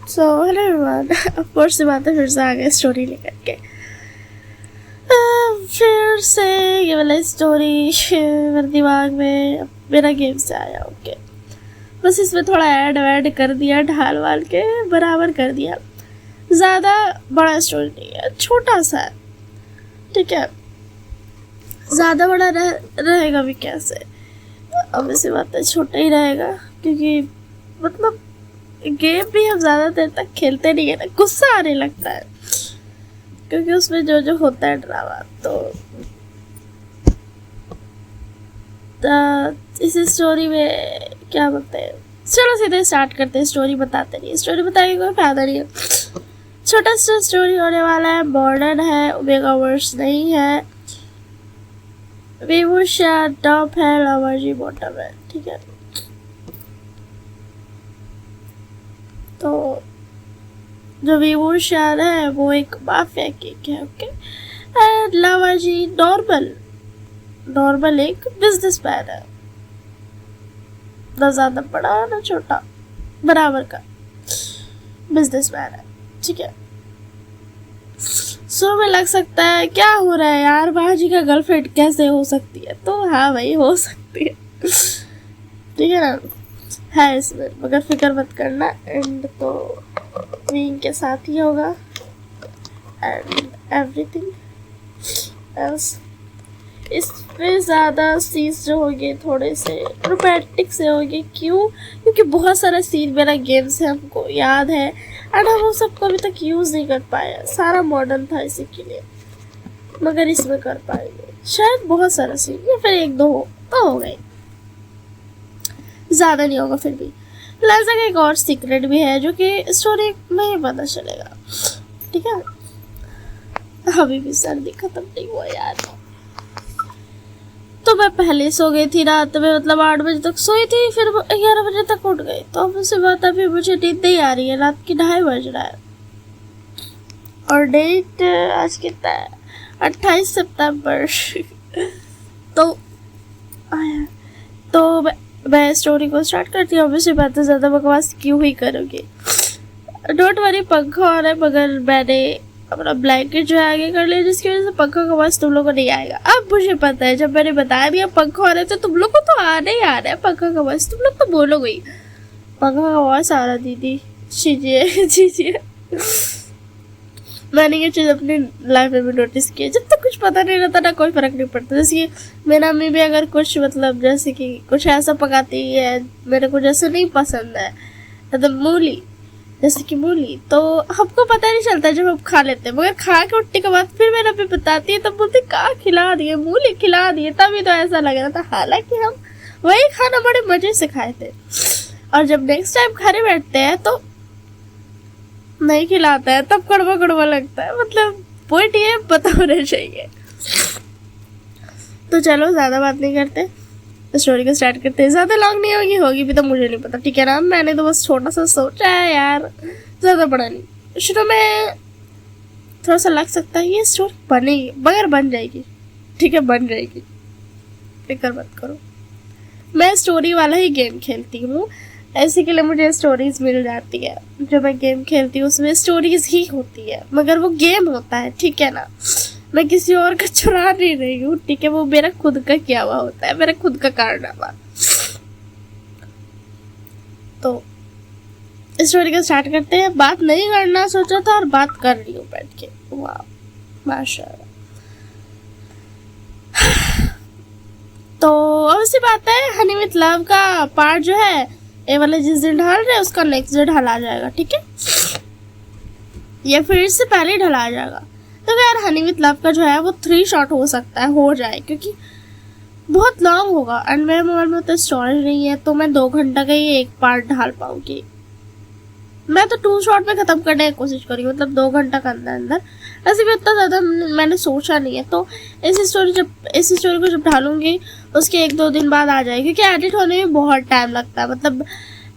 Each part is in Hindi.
So hello everyone, of course बात है, फिर से आ गए स्टोरी लेकर के। फिर से ये वाला स्टोरी मेरे दिमाग में मेरा गेम से आया। ओके, बस इसमें थोड़ा ऐड कर दिया, ढाल वाल के बराबर कर दिया। ज़्यादा बड़ा स्टोरी नहीं है, छोटा सा है, ठीक है। ज़्यादा बड़ा रहेगा भी कैसे, अब ऐसी बात है, छोटा ही रहेगा, क्योंकि मतलब गेम भी हम ज़्यादा देर तक खेलते नहीं है ना, गुस्सा आने लगता है, क्योंकि उसमें जो जो होता है ड्रामा। तो इस स्टोरी में क्या बोलते हैं, चलो सीधे स्टार्ट करते हैं। स्टोरी बताते नहीं, स्टोरी बताने का कोई फायदा नहीं है। छोटा सा स्टोरी होने वाला है, मॉडर्न है, ओमेगा वर्स नहीं है, विभूषा टॉप है, लावाजी बॉटम है, ठीक है। तो जो विभूषा है वो एक माफिया किंग है, ओके। एंड लावाजी नॉर्मल एक बिजनेसमैन है, ना ज्यादा बड़ा ना छोटा, बराबर का बिजनेसमैन है, ठीक है। सो में लग सकता है क्या हो रहा है यार, बाजी का गर्लफ्रेंड कैसे हो सकती है? तो हाँ भाई, हो सकती है, ठीक है ना, है इसमें, मगर फिक्र मत करना। एंड तो विंग के साथ ही होगा एंड एवरीथिंग एल्स। इसमें ज़्यादा सीन्स जो होंगे थोड़े से रोमांटिक से होंगे। क्यों? क्योंकि बहुत सारा सीन मेरा गेम से हमको याद है एंड हम वो सबको अभी तक यूज़ नहीं कर पाए। सारा मॉडर्न था इसी के लिए, मगर इसमें कर पाएंगे शायद। बहुत सारा सीन या फिर एक दो तो हो गए, ज़्यादा नहीं होगा। फिर भी लाजा का एक और सीक्रेट भी है जो कि स्टोरी में ही पता चलेगा, ठीक है। अभी भी सर्दी खत्म नहीं हुआ यार। तो मैं पहले सो गई थी रात में, मतलब 8 बजे तक सोई थी, फिर 11 बजे तक उठ गई। तो अब उससे बात अभी मुझे नींद नहीं आ रही है, रात की 2:30 बज रहा है। और डेट आज कितना है, 28 सितंबर। तो मैं स्टोरी को स्टार्ट करती हूँ। ऑब्वियसली बात है, ज़्यादा बकवास क्यों ही करोगे। डोंट वरी, पंखा और है, मगर मैंने अपना ब्लैंकेट जो है आगे कर लिया, जिसकी वजह से पंखा का आवाज़ तुम लोगों को नहीं आएगा। अब मुझे पता है, जब मैंने बता दिया पंखा आ रहा है तो तुम लोग को तो आने ही आ रहा है पंखा का आवाज़। तुम लोग तो बोलोगे ही पंखा का आवाज़ आ रहा दीदी, चीजिए। मैंने ये चीज़ अपनी लाइफ में भी नोटिस की है। जब तक कुछ पता नहीं रहता ना, कोई फ़र्क नहीं पड़ता। जैसे कि मेरा मम्मी भी अगर कुछ मतलब जैसे कि कुछ ऐसा पकाती है मेरे को जैसे नहीं पसंद है, मतलब मूली, जैसे कि मूली, तो हमको पता नहीं चलता जब हम खा लेते हैं, मगर खा के उठने के बाद फिर मेरा मम्मी बताती है, तब बोलती कहाँ खिला दिए, मूली खिला दिए, तभी तो ऐसा लग रहा था। हालांकि हम वही खाना बड़े मज़े से खाए थे। और जब नेक्स्ट टाइम खाने बैठते हैं तो नहीं खिलाता है, तब कड़वा लगता है। मतलब पॉइंट ये पता होना चाहिए। तो चलो ज़्यादा बात नहीं करते, स्टोरी को स्टार्ट करते हैं। ज़्यादा लॉन्ग नहीं होगी भी तो मुझे नहीं पता, ठीक है ना। मैंने तो बस छोटा सा सोचा है यार, ज़्यादा बड़ा नहीं। शुरू में थोड़ा सा लग सकता है ये स्टोरी बनेगी, मगर बन जाएगी, ठीक है, बन जाएगी, फिक्र मत करो। मैं स्टोरी वाला ही गेम खेलती हूँ, ऐसे के लिए मुझे स्टोरीज मिल जाती है। जो मैं गेम खेलती हूँ उसमें स्टोरीज ही होती है, मगर वो गेम होता है, ठीक है ना। मैं किसी और का चुरा नहीं रही हूँ, ठीक है। वो मेरा खुद का किया हुआ होता है, मेरा खुद का कारनामा। तो स्टोरी का स्टार्ट करते हैं। बात नहीं करना सोचा था और बात कर रही हूँ बैठ के, वाह माशाल्लाह। तो obviously बात है, हनी विथ लव का पार्ट जो है ये वाला जिस दिन ढाल रहे हैं उसका नेक्स्ट डे ढला जाएगा, ठीक है। या फिर इससे पहले ढला आ जाएगा। तो यार हनी विथ लव का जो है वो 3 शॉट हो सकता है, हो जाए, क्योंकि बहुत लॉन्ग होगा एंड मेरे मोबाइल में तो स्टोरेज नहीं है, तो मैं 2 घंटा का ही एक पार्ट ढाल पाऊंगी। मैं तो 2 शॉट में ख़त्म करने की कोशिश करूँगी, मतलब 2 घंटा का अंदर। ऐसे भी उतना ज़्यादा मैंने सोचा नहीं है। तो इस स्टोरी को जब ढालूंगी उसके 1-2 दिन बाद आ जाएगी, क्योंकि एडिट होने में बहुत टाइम लगता है। मतलब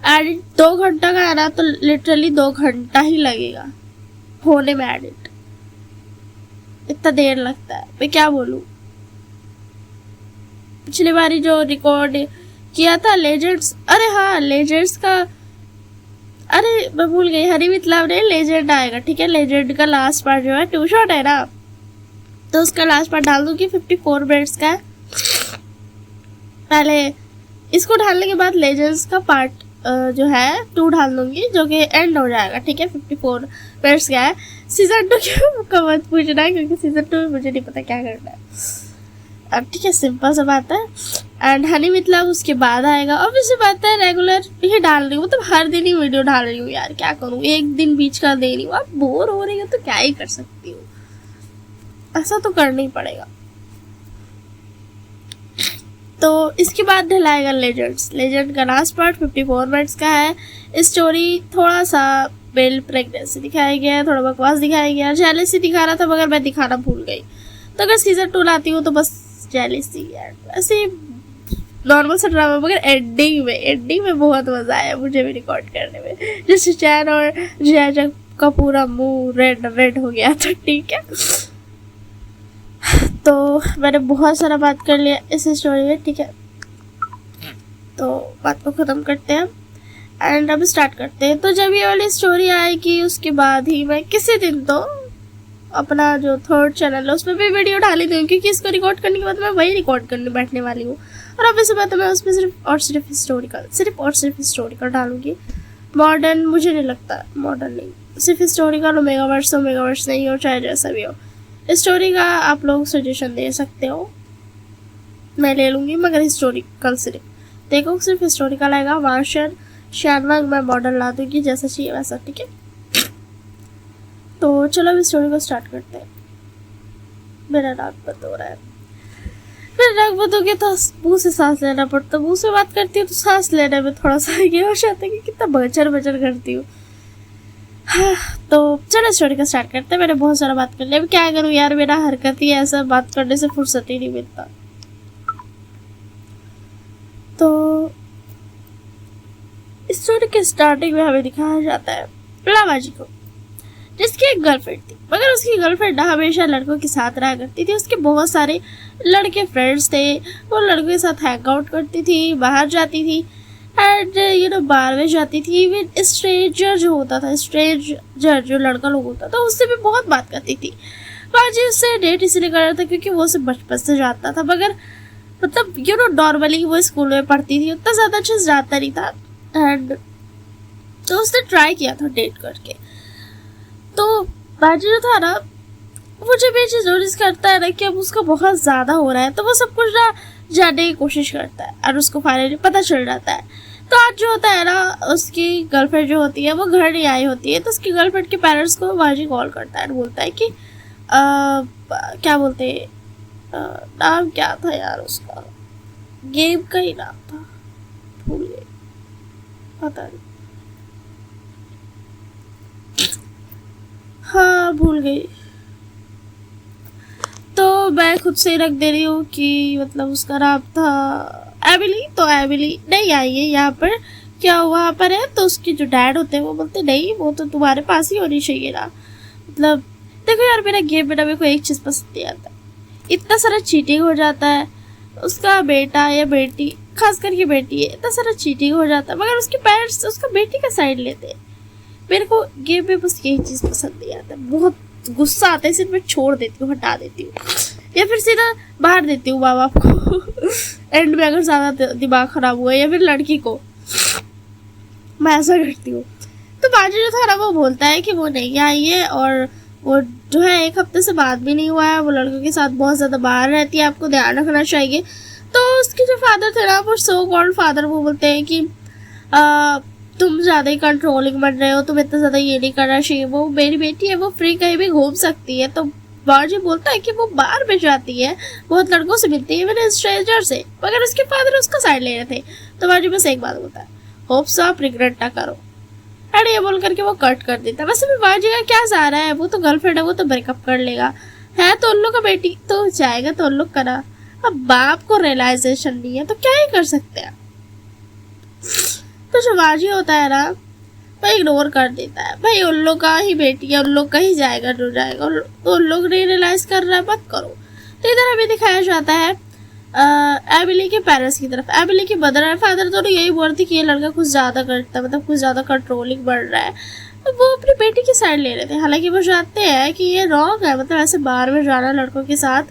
एडिट 2 घंटा का है ना, तो लिटरली 2 घंटा ही लगेगा होने में एडिट, इतना देर लगता है। मैं क्या बोलूँ, पिछली बारी जो रिकॉर्ड किया था लेजेंड्स, अरे हाँ लेजेंड्स का अरे मैं भूल गई, हनी विथ लव नहीं, लेजेंड आएगा, ठीक है। लेजेंड का लास्ट पार्ट जो है टू शॉट है ना, तो उसका लास्ट पार्ट डाल दूंगी, 54 मिनट्स का है। पहले इसको डालने के बाद लेजेंड्स का पार्ट जो है 2 डाल दूंगी, जो कि एंड हो जाएगा, ठीक है। 54 मिनट्स का है। सीजन 2 का मत पूछना, क्योंकि सीजन 2 में मुझे नहीं पता क्या करना है। अब ठीक है, सिंपल सा बात है। एंड हनी विथ लव उसके बाद आएगा। अब इसी बात है, रेगुलर ही डाल रही हूँ, मतलब हर दिन ही वीडियो डाल रही हूँ यार, क्या करूँ, एक दिन बीच का दे रही हूँ। आप बोर हो रही हो तो क्या ही कर सकती हूँ, ऐसा तो करना ही पड़ेगा। तो इसके बाद ढलाएगा लेजेंड्स। लेजेंड का लास्ट पार्ट 54 मिनट्स का है। स्टोरी थोड़ा सा बेल प्रेगनेंसी दिखाया गया है, थोड़ा बकवास दिखाया गया है, जेलेसी दिखा रहा था मगर मैं दिखाना भूल गई। तो अगर सीजन 2 लाती हूँ तो बस जेलेसी यार, ऐसे नॉर्मल सा ड्रामा, मगर एंडिंग में बहुत मजा आया मुझे भी रिकॉर्ड करने में। जैसे चैन और जिया का पूरा मुंह रेड हो गया था, ठीक है। तो मैंने बहुत सारा बात कर लिया इस स्टोरी में, ठीक है। तो बात को ख़त्म करते हैं एंड अब स्टार्ट करते हैं। तो जब ये वाली स्टोरी आएगी उसके बाद ही मैं किसी दिन तो अपना जो 3rd चैनल है उसमें भी वीडियो डाली दूँगी, क्योंकि इसको रिकॉर्ड करने के बाद मैं वही रिकॉर्ड करने बैठने वाली हूँ। और अब इस बात मैं उसमें सिर्फ और सिर्फ हिस्टोरिकल डालूँगी। मॉडर्न मुझे नहीं लगता, मॉडर्न नहीं, सिर्फ हिस्टोरिकल, ओमेगावर्स नहीं हो, चाहे जैसा भी हो। स्टोरी का आप लोग सजेशन दे सकते हो, मैं ले लूँगी, मगर हिस्टोरिकल सिर्फ देखो, सिर्फ हिस्टोरिकल आएगा। मार्शल शानवांग मैं मॉडल ला दूँगी, जैसा चाहिए वैसा, ठीक है। तो चलो अब स्टोरी को स्टार्ट करते हैं। मेरा नाक बंद हो रहा है, फिर नाक बंद हो गया तो मुँह से सांस लेना पड़ता, मुँह से बात करती हूँ तो सांस लेने में थोड़ा सा ये हो जाता है कि कितना बचर करती हूँ। हाँ, तो चलो स्टोरी का स्टार्ट करते हैं। मैंने बहुत सारा बात कर लिया, अब क्या करूँ यार, मेरा हरकत ही ऐसा, बात करने से फुर्सत ही नहीं मिलता। तो स्टोरी के स्टार्टिंग में हमें दिखाया जाता है लावाजी को, जिसकी एक गर्लफ्रेंड थी, मगर उसकी गर्लफ्रेंड हमेशा लड़कों के साथ रहा करती थी। उसके बहुत सारे लड़के फ्रेंड्स थे, वो लड़कों के साथ हैंग आउट करती थी, बाहर जाती थी एंड बाहर में जाती थी। इवन स्ट्रेंजर जो होता था, स्ट्रेंजर जो लड़का लोग होता था, उससे भी बहुत बात करती थी। बाजी उससे डेट इसलिए कर रहा था क्योंकि वो उसे बचपन से जानता था, मगर मतलब नॉर्मली वो स्कूल में पढ़ती थी, उतना ज़्यादा अच्छे से जानता नहीं था। एंड तो उसने ट्राई किया था डेट करके। तो बाजी जो था ना, वो जब ये चीज़ नोटिस करता है ना कि अब उसका बहुत ज़्यादा हो रहा है, तो वो सब कुछ ना जानने की कोशिश करता है और उसको फाइनली पता चल जाता है। तो आज जो होता है ना, उसकी गर्लफ्रेंड जो होती है वो घर नहीं आई होती है, तो उसकी गर्लफ्रेंड के पेरेंट्स को बाजी कॉल करता है और बोलता है कि क्या बोलते हैं, नाम क्या था यार उसका, गेम का ही नाम था, भूल गई, पता नहीं, हाँ भूल गई। तो मैं खुद से रख दे रही हूँ कि मतलब उसका नाम था एमिली। तो एमिली नहीं आई है यहाँ पर, क्या वहाँ पर है, तो उसके जो डैड होते हैं वो बोलते नहीं, वो तो तुम्हारे पास ही होनी चाहिए ना। मतलब देखो यार, मेरा गेम में ना मेरे को एक चीज़ पसंद नहीं आता, इतना सारा चीटिंग हो जाता है, उसका बेटा या बेटी, खास करके बेटी है, इतना सारा चीटिंग हो जाता है, मगर उसके पेरेंट्स उसका बेटी का साइड लेते हैं। मेरे को गेम में बस यही चीज़ पसंद नहीं आता, बहुत गुस्सा आता है, सिर्फ मैं छोड़ देती हूँ, हटा देती हूँ, या फिर सीधा बाहर देती हूँ माँ बाप को एंड में अगर ज़्यादा दिमाग ख़राब हुआ, या फिर लड़की को, मैं ऐसा करती हूँ। तो बाजू जो था ना, वो बोलता है कि वो नहीं आई है, और वो जो है 1 हफ्ते से बात भी नहीं हुआ है, वो लड़कों के साथ बहुत ज़्यादा बाहर रहती है, आपको ध्यान रखना चाहिए। तो उसके जो फादर थे ना, वो सो कॉल्ड फादर, वो बोलते हैं कि तुम ज़्यादा ही कंट्रोलिंग बन रहे हो, तुम इतना ज़्यादा ये नहीं करना चाहिए, वो मेरी बेटी है, वो फ्री कहीं भी घूम सकती है। तो बाजी बोलता है कि वो बाहर में जाती है, बहुत लड़कों से मिलती है, मैंने स्ट्रेंजर से, मगर उसके फादर उसका साइड ले रहे थे। तो बाजी बस एक बात बोलता है, होप सो आप रिग्रेट ना करो, एंड ये बोल करके वो कट कर देता है। वैसे भी बाजी का क्या सहारा है, वो तो गर्लफ्रेंड है, वो तो ब्रेकअप कर लेगा, है तो उन लोग का बेटी, तो जाएगा तो उन लोग का ना। अब बाप को रियलाइजेशन नहीं है तो क्या ही कर सकते हैं। तो जो बाजी होता है ना, वो इग्नोर कर देता है, भाई उन लोग का ही बेटी है, उन लोग का ही जाएगा जो जाएगा, तो उन लोग नहीं रियलाइज कर रहा है, मत करो। तो इधर हमें दिखाया जाता है एमिली के पेरेंट्स की तरफ। एमिली के मदर एंड फादर दोनों यही बोल रहे थे कि ये लड़का कुछ ज़्यादा करता है, मतलब कुछ ज़्यादा कंट्रोलिंग बढ़ रहा है। तो वो अपनी बेटी की साइड ले रहे थे, हालांकि वो जानते हैं कि ये रॉन्ग है, मतलब ऐसे बाहर में जाना लड़कों के साथ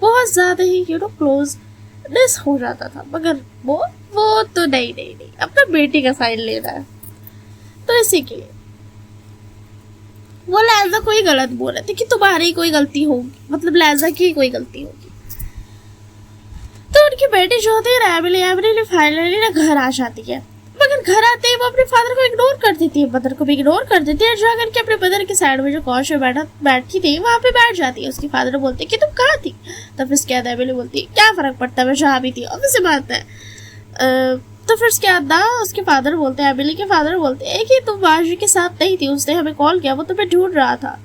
बहुत ज़्यादा ही क्लोजनेस हो जाता था, मगर वो तो नहीं, अपना बेटी का साइड लेना है। तो इसी के लिए वो लैजा को ही गलत बोल रहे थे कि तुम्हारी कोई गलती होगी, मतलब लैजा की कोई गलती होगी। तो उनकी बेटी जो होती है एमिली फाइनली ना घर आ जाती है, मगर घर आते ही वो अपने फादर को इग्नोर कर देती है, मदर को भी इग्नोर कर देती है। जाकर के अपने मदर के साइड में जो कॉच में बैठी थी वहाँ पे बैठ जाती है। उसकी फादर बोलते कि तुम कहाँ थी? तब उसके बाद एमिली बोलती है क्या फर्क पड़ता है, मैं जहाँ भी थी, ऑब्वियस बात है। तो फिर उसके बाद ना उसके फादर बोलते हैं, एमिली के फादर बोलते हैं कि तुम बाजी के साथ नहीं थी, उसने हमें कॉल किया, वो तुम्हें ढूंढ रहा था,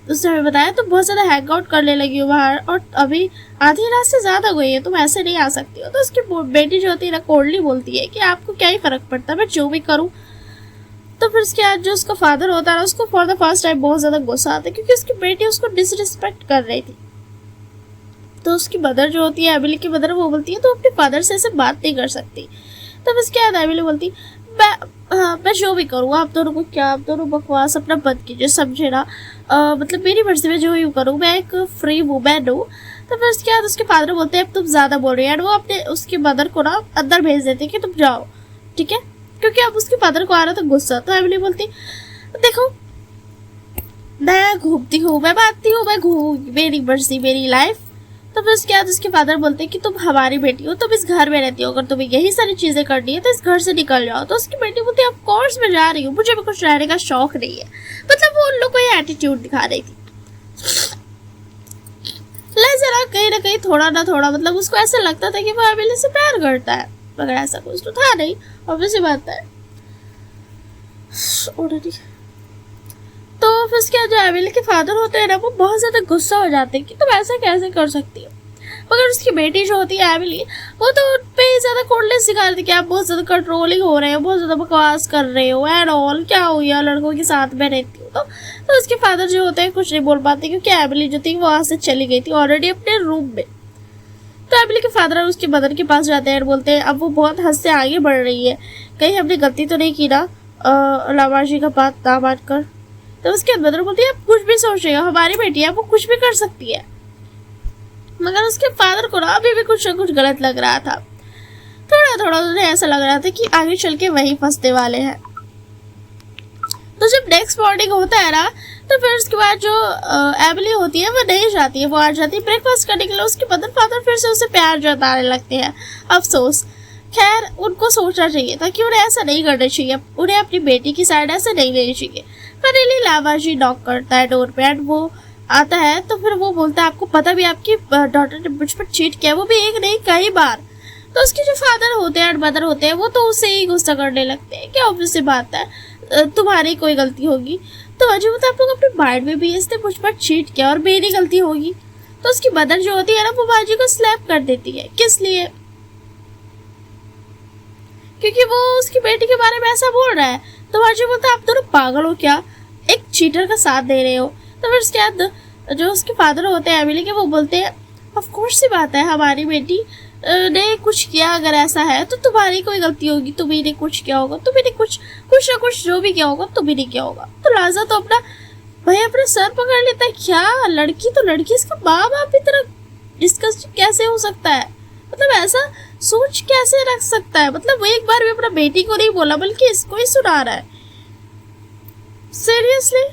उसने हमें बताया तुम बहुत ज़्यादा हैंग आउट करने लगी हो बाहर और अभी आधी रात से ज़्यादा गई है, तुम ऐसे नहीं आ सकती हो। तो उसकी बेटी जो होती है ना कोल्डली बोलती है कि आपको क्या ही फ़र्क पड़ता है, मैं जो भी करूँ। तो फिर उसके बाद जो उसका फादर होता है ना उसको फॉर द फर्स्ट टाइम बहुत ज़्यादा गुस्सा आता है, क्योंकि उसकी बेटी उसको डिसरिस्पेक्ट कर रही थी। तो उसकी मदर जो होती है एमिली की मदर, वो बोलती है तो अपने फादर से ऐसे बात नहीं कर सकती। तब इसके बाद एमिली बोलती मैं जो भी करूँ, आप दोनों को क्या, आप दोनों बकवास अपना बंद कीजिए, समझे ना, मतलब मेरी मर्जी में जो यूँ करूँ, मैं एक फ्री वुमेन हूँ। तो फिर उसके बाद उसके फादर बोलते हैं अब तुम ज़्यादा बोल रही है, एंड वो अपने उसकी मदर को ना अंदर भेज देते हैं कि तुम जाओ, ठीक है, क्योंकि अब उसके फादर को आ रहा था गुस्सा। तो एमिली बोलती देखो मैं घूमती हूँ, मैं भागती हूँ, मैं घूमूंगी, मेरी मर्जी, मेरी लाइफ। तो फिर उसके बाद उसके फादर बोलते हैं कि तुम हमारी बेटी हो, तुम इस घर में रहती हो, अगर तुम्हें यही सारी चीज़ें करनी है तो इस घर से निकल जाओ। तो उसकी बेटी बोलती है ऑफ कोर्स मैं जा रही हूँ, मुझे भी कुछ रहने का शौक नहीं है, मतलब वो उन लोग को ये एटीट्यूड दिखा रही थी। जरा कहीं ना कहीं थोड़ा ना थोड़ा मतलब उसको ऐसा लगता था कि वो एमिली से प्यार करता है, मगर ऐसा कुछ तो था नहीं, ऑब्वियस बात है। तो फिर उसके जो एमिली के फादर होते हैं ना वो बहुत ज़्यादा गुस्सा हो जाते हैं कि तुम ऐसा कैसे कर सकती हो। मगर उसकी बेटी जो होती है एमिली, वो तो उन पे ज़्यादा कोल्डनेस सिखा रही थी कि आप बहुत ज़्यादा कंट्रोलिंग हो रहे हो, बहुत ज़्यादा बकवास कर रहे हो एंड ऑल, क्या हो गया, लड़कों के साथ में रहती हो। तो उसके फादर जो होते हैं कुछ नहीं बोल पाते, क्योंकि एमिली जो थी वो वहाँ से चली गई थी ऑलरेडी अपने रूम में। तो एमिली के फादर उसकी मदर के पास जाते हैं और बोलते हैं अब वो बहुत हद से आगे बढ़ रही है, कहीं हमने गलती तो नहीं की ना लावाजी का बात ना मान कर। तो उसके मदर बोलती है आप कुछ भी सोचिएगा, हमारी बेटी है, वो कुछ भी कर सकती है। मगर उसके फादर को ना अभी भी कुछ ना कुछ गलत लग रहा था, थोड़ा थोड़ा उन्हें ऐसा लग रहा था कि आगे चल के वही फंसने वाले हैं। तो जब नेक्स्ट मॉर्निंग होता है ना, तो फिर उसके बाद जो एमिली होती है वो नहीं जाती है, वो आ जाती है ब्रेकफास्ट करने के लिए। उसके मदर फादर फिर से उसे प्यार जताने लगते हैं। अफसोस, खैर उनको सोचना चाहिए था कि उन्हें ऐसा नहीं करना चाहिए, उन्हें अपनी बेटी की साइड ऐसे नहीं लेनी चाहिए। फाइनली लावाजी नॉक करता है डोर पे एंड वो आता है। तो फिर वो बोलता है आपको पता भी आपकी डॉटर ने मुझ पर चीट किया, वो भी एक नहीं कई बार। तो उसके जो फादर होते हैं एंड मदर होते हैं वो तो उसे ही गुस्सा करने लगते हैं कि ऑब्वियस सी बात है तुम्हारी कोई गलती होगी। तो अजय आप लोग अपने माइंड में भी इसने मुझ पर चीट किया और मेरी गलती होगी। तो उसकी मदर जो होती है ना वो बाजी को स्लैप कर देती है। किस लिए? क्योंकि वो उसकी बेटी के बारे में ऐसा बोल रहा है। तो बाजी बोलता है आप दोनों पागल हो क्या, एक चीटर का साथ दे रहे हो। तो फिर उसके बाद जो उसके फादर होते हैं एमिली के, वो बोलते हैं ऑफ कोर्स सी बात है, हमारी बेटी ने कुछ किया, अगर ऐसा है तो तुम्हारी कोई गलती होगी, तुम्ही ने कुछ किया होगा, तुम्ही ने कुछ ना कुछ जो भी किया होगा तुम्ही ने किया होगा। तो लाजा तो अपना भाई अपना सर पकड़ लेता है, क्या लड़की तो लड़की, इसका माँ बाप इतना डिस्कस कैसे हो सकता है, मतलब ऐसा सोच कैसे रख सकता है। मतलब वो एक बार भी अपना बेटी को नहीं बोला बल्कि इसको ही सुना रहा है, सीरियसली।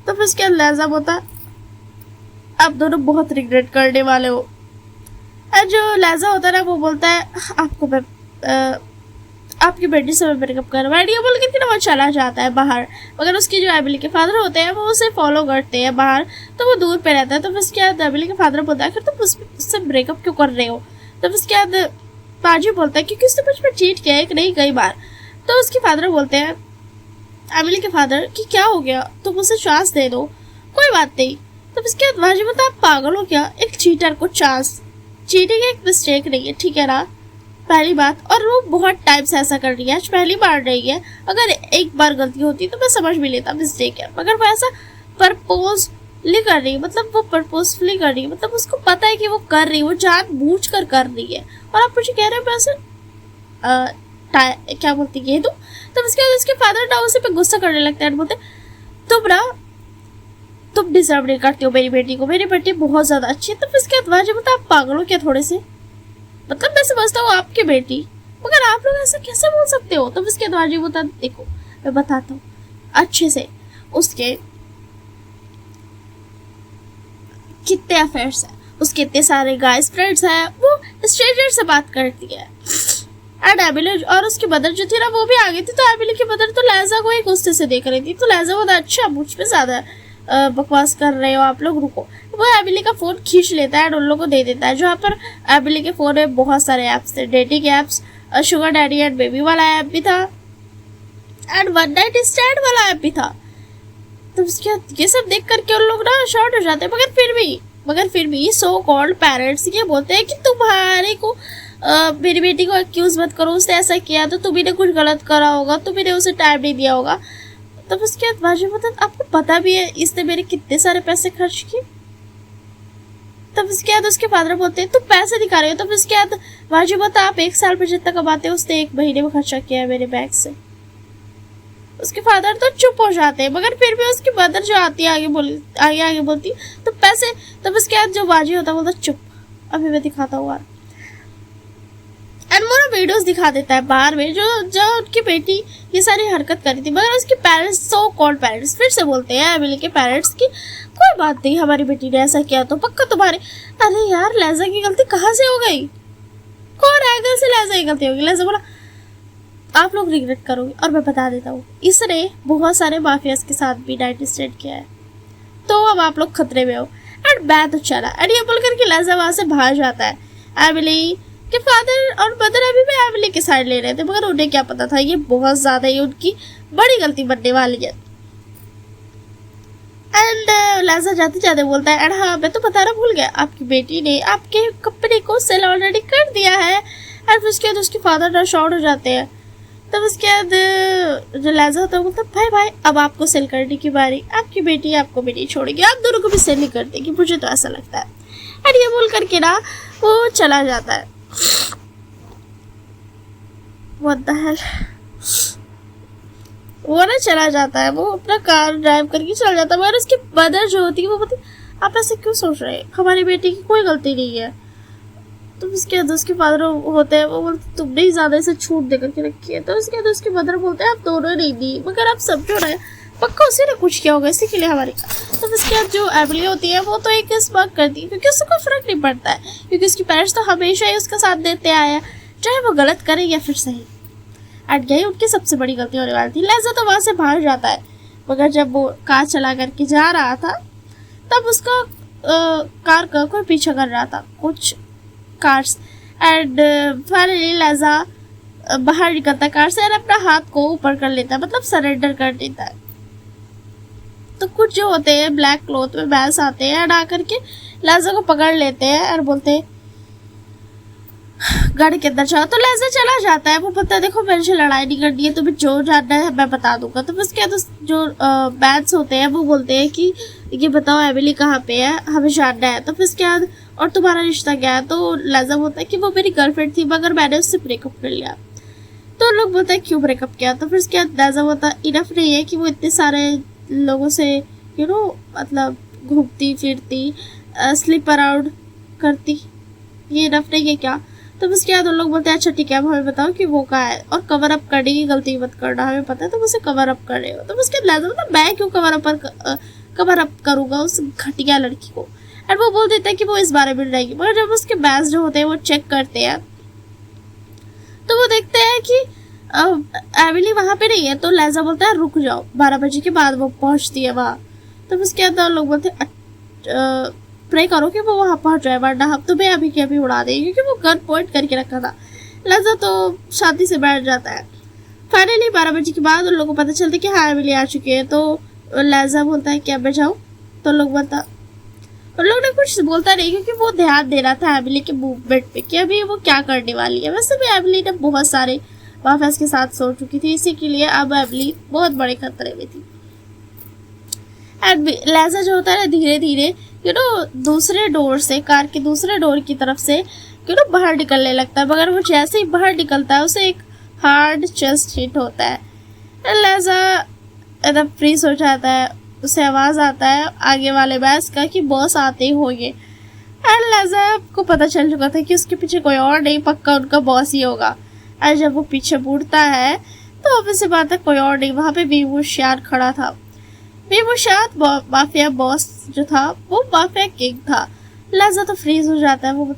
तो फिर उसके अंदाजा होता आप दोनों बहुत रिग्रेट करने वाले हो। जो लहजा होता है ना वो बोलता है आपको मैं आपकी बेटी से मैं ब्रेकअप करवा दिया बोल के ना वो चला जाता है बाहर। मगर उसकी जो एमिली के फादर होते हैं वो उसे फॉलो करते हैं बाहर, तो वो दूर पे रहता है। तो फिर उसके बाद एमिली के फादर बोलता है फिर तुम उससे ब्रेकअप क्यों कर रहे हो। तो उसके बाद पाजी बोलता है क्योंकि उसने मुझ पर चीट किया एक नहीं कई बार। तो उसके फादर बोलते हैं एमिली के फादर कि क्या हो गया, तुम उसे चांस दे दो, कोई बात नहीं। तो उसके बाद बाजी बोलता है आप पागल हो क्या, एक चीटर को चांस, चीटिंग एक मिस्टेक नहीं है, ठीक है ना, पहली बात। और वो बहुत टाइम से ऐसा कर रही है, आज पहली बार नहीं है। अगर एक बार गलती होती तो मैं समझ भी लेता मिस्टेक है, मगर वो ऐसा परपोज कर रही है, मतलब वो पर्पसफुली कर रही है, मतलब उसको पता है कि वो कर रही है, वो जानबूझ कर रही है। और आप मुझे कह रहे हो पैसे क्या बोलती है तू। तब उसके बाद उसके फादर ना उसे पे गुस्सा करने लगता है, बोलते तुम डिजर्व नहीं करती हो मेरी बेटी को, मेरी बेटी बहुत ज्यादा अच्छी है। तब इसके बाद बता आप पागल हो क्या थोड़े से, मतलब मैं समझता हूँ आपकी बेटी, मगर आप लोग ऐसा कैसे बोल सकते हो। तब इसके बाद बता, देखो मैं बताता हूँ अच्छे से, उसके कितने अफेयर्स है, उसके इतने सारे गाइस फ्रेंड्स हैं, वो स्ट्रेंजर से बात करती है। एंड एमिली और उसकी मदर जो थी ना वो भी आ गई थी। तो एमिली की मदर तो लैजा को एक गुस्से से देख रही थी। तो लैजा बोला अच्छा मुझ पे ज्यादा बकवास कर रहे हो आप लोग, रुको। वो एमिली का फोन खींच लेता है और उन लोगों को दे देता है, जहाँ पर एमिली के फोन में बहुत सारे ऐप्स थे, dating apps, sugar daddy and baby वाला ऐप भी था, एंड वन नाइट स्टैंड वाला ऐप भी था। तो उसके ये सब देख करके उन लोग ना शॉर्ट हो जाते हैं। मगर फिर भी सो कॉल्ड पेरेंट्स ये बोलते हैं कि तुम्हारे को मेरी बेटी को एक्यूज मत करो, उसने ऐसा किया तो तुम्ही ने कुछ गलत करा होगा, तुम्ही ने उसे टाइम नहीं दिया होगा। तब उसके बाद वाजिब होता आपको पता भी है इसने मेरे कितने सारे पैसे खर्च किए। तब उसके बाद उसके फादर बोलते हैं तुम पैसे दिखा रहे हो। तब उसके बाद वाजिब होता आप 1 साल में जितना कमाते हो उसने 1 महीने में खर्चा किया है मेरे बैंक से। उसके फादर तो चुप हो जाते हैं, मगर फिर भी उसकी मदर जो आती है आगे बोलती तो पैसे। तब उसके बाद जो बाजी होता है बोलता चुप अभी मैं दिखाता हूँ। एंड मोरा वीडियोस दिखा देता है बाहर में जो उनकी बेटी ये सारी हरकत करी थी, मगर उसके पेरेंट्स सो कॉल्ड पेरेंट्स फिर से बोलते हैं एमिली के पेरेंट्स की कोई बात नहीं, हमारी बेटी ने ऐसा किया तो पक्का तुम्हारे। अरे यार लैजा की गलती कहाँ से हो गई, कौन एंगल से लैजा की गलती होगी। लैजा बोला आप लोग रिग्रेट करोगे। और मैं बता देता हूँ इसने बहुत सारे माफियाज के साथ भी नाइट स्टैंड किया है, तो अब आप लोग खतरे में हो। एंड मैं तो चला एंड ये बोल करके लैजा वहां से बाहर जाता है। एमिली के फादर और मदर अभी भी एमिली के साइड ले रहे थे, मगर उन्हें क्या पता था ये बहुत ज्यादा ही उनकी बड़ी गलती बनने वाली है। एंड लैजा जाते जाते बोलता है एंड हाँ मैं तो बताना भूल गया, आपकी बेटी ने आपके कंपनी को सेल ऑलरेडी कर दिया है। एंड फिर उसके बाद उसके फादर ना शॉर्ट हो जाते हैं। तब उसके बाद जो लैजा होता है बोलता भाई अब आपको सेल करने की बारी, आपकी बेटी आपको भी नहीं छोड़ेगी, आप दोनों को भी सेल नहीं कर देगी, मुझे तो ऐसा लगता है। एंड ये बोल करके ना वो चला जाता है। What the hell? वो ना चला जाता है, वो अपना कार ड्राइव करके चला जाता है। मगर उसकी मदर जो होती है वो बोलती आप ऐसे क्यों सोच रहे हैं, हमारी बेटी की कोई गलती नहीं है। तो उसके बाद उसके फादर होते हैं वो बोलते तुमने ही ज्यादा इसे छूट दे करके रखी है। तो उसके बाद उसकी मदर बोलते हैं आप दोनों नहीं दी, मगर आप समझो रहे पक्का उसी ने कुछ किया होगा इसी के लिए हमारी। तो उसके बाद जो एमिली होती है वो तो एक स्पॉक करती है क्योंकि उससे कोई फर्क नहीं पड़ता है, क्योंकि उसकी पेरेंट्स तो हमेशा ही उसका साथ देते आए हैं, चाहे वो गलत करे या फिर सही। एंड यही उनकी सबसे बड़ी गलती होने वाली थी। लैजा तो वहां से बाहर जाता है, मगर जब वो कार चला करके जा रहा था तब उसका कार का कोई पीछा कर रहा था, कुछ कार्स। एंड फाइनली लैजा बाहर निकलता है कार से और अपना हाथ को ऊपर कर लेता है, मतलब सरेंडर कर देता है। तो कुछ जो होते हैं ब्लैक क्लॉथ में बैस आते हैं और आकर के लैजा को पकड़ लेते हैं और बोलते हैं गाड़ी के अंदर जाओ। तो लैजा चला जाता है, वो पता है देखो मेरे से लड़ाई नहीं करनी है, तुम्हें जो जानना है मैं बता दूंगा। तो उसके बाद जो बैट्स होते हैं वो बोलते हैं कि ये बताओ एमिली कहाँ पे है, हमें जानना है। तो फिर उसके बाद और तुम्हारा रिश्ता क्या है। तो लैजा बोलता है कि वो मेरी गर्लफ्रेंड थी मगर मैंने उससे ब्रेकअप कर लिया। तो लोग बोलते हैं क्यों ब्रेकअप किया। तो फिर उसके बाद लैजा बोलता इनफ नहीं है कि वो इतने सारे लोगों से मतलब घूमती फिरती स्लीप अराउंड करती, ये इनफ नहीं है क्या। तो उसके बाद उन लोग बोलते हैं अच्छा ठीक है अब हमें बताओ कि वो कहाँ है और कवर अप करने की गलती मत करना, हमें पता है तुम उसे कवर अप कर रहे हो। तो उसके बाद लैजा बोलता मैं क्यों कवर अप करूंगा उस घटिया लड़की को। और वो बोल देता है कि वो इस बारे में रहेगी। मगर जब उसके बैच जो होते हैं वो चेक करते हैं तो वो देखते हैं कि एमिली वहां पे नहीं है। तो लैजा बोलता है रुक जाओ, 12 बजे के बाद वो पहुंचती है वहां। तो उसके अंदर लोग बोलते प्रे करो कि वो वहां पहुंच जाए वरना हम तुम्हें अभी के अभी उड़ा देंगे, क्योंकि वो गन पॉइंट करके रखा था। लैजा तो शांति से बैठ जाता है। फाइनली 12 बजे के बाद उन लोगों को पता चलता है कि हाँ एमिली आ चुकी है। तो लैजा बोलता है कि अब मैं जाऊँ। तो लोग बोलता उन लोग ने कुछ बोलता नहीं क्योंकि वो ध्यान दे रहा था एमिली के मूवमेंट पे कि अभी वो क्या करने वाली है। वैसे भी एमिली ने बहुत सारे माफियाज के साथ सो चुकी थी, इसी के लिए अब एमिली बहुत बड़े खतरे में थी। एंड लहजा जो होता है ना धीरे धीरे दूसरे डोर से, कार के दूसरे डोर की तरफ से बाहर निकलने लगता है। मगर वो जैसे ही बाहर निकलता है उसे एक हार्ड चेस्ट हिट होता है। लहजा एकदम फ्रीज हो जाता है, उसे आवाज़ आता है आगे वाले बस का कि बॉस आते ही होंगे। एंड लहजा को पता चल चुका था कि उसके पीछे कोई और नहीं, पक्का उनका बॉस ही होगा। और जब वो पीछे मुड़ता है तो ऑब्वियस सी बात है कोई और नहीं, वहाँ पे बेबूशान खड़ा था। बेबूशान माफिया बॉस जो था वो माफिया किंग था। लहजा तो फ्रीज हो जाता है, वो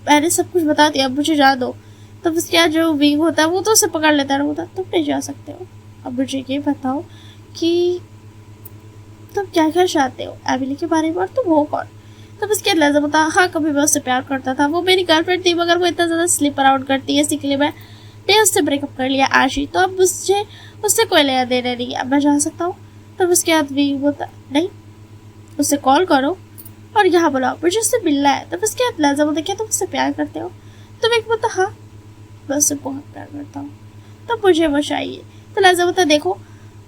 मैंने सब कुछ बता दिया, अब मुझे जा दो। तो उसके जो विंग होता है वो तो उसे पकड़ लेता है, बोलता तुम नहीं जा सकते हो, अब मुझे ये बताओ कि तुम क्या क्या चाहते हो एमिली के बारे में, और तुम हो कौन। तब उसके लहजा बता, हाँ कभी मैं उससे प्यार करता था, वो मेरी गर्लफ्रेंड थी, मगर वो इतना ज़्यादा स्लिप अराउंड करती है, इसी के लिए मैंने उससे ब्रेकअप कर लिया आज ही। तो अब उससे कोई लेना देना नहीं है, अब मैं जा सकता हूँ। तब उसके आदमी बोलता नहीं, उससे कॉल करो और यहाँ बुलाओ, मुझे उससे मिलना है। तब उसके लहजा बोलता क्या तुम उससे प्यार करते हो। तो एक बोलता हाँ मैं उससे बहुत प्यार करता हूँ, तब मुझे वो चाहिए। तो लहजा बोलता देखो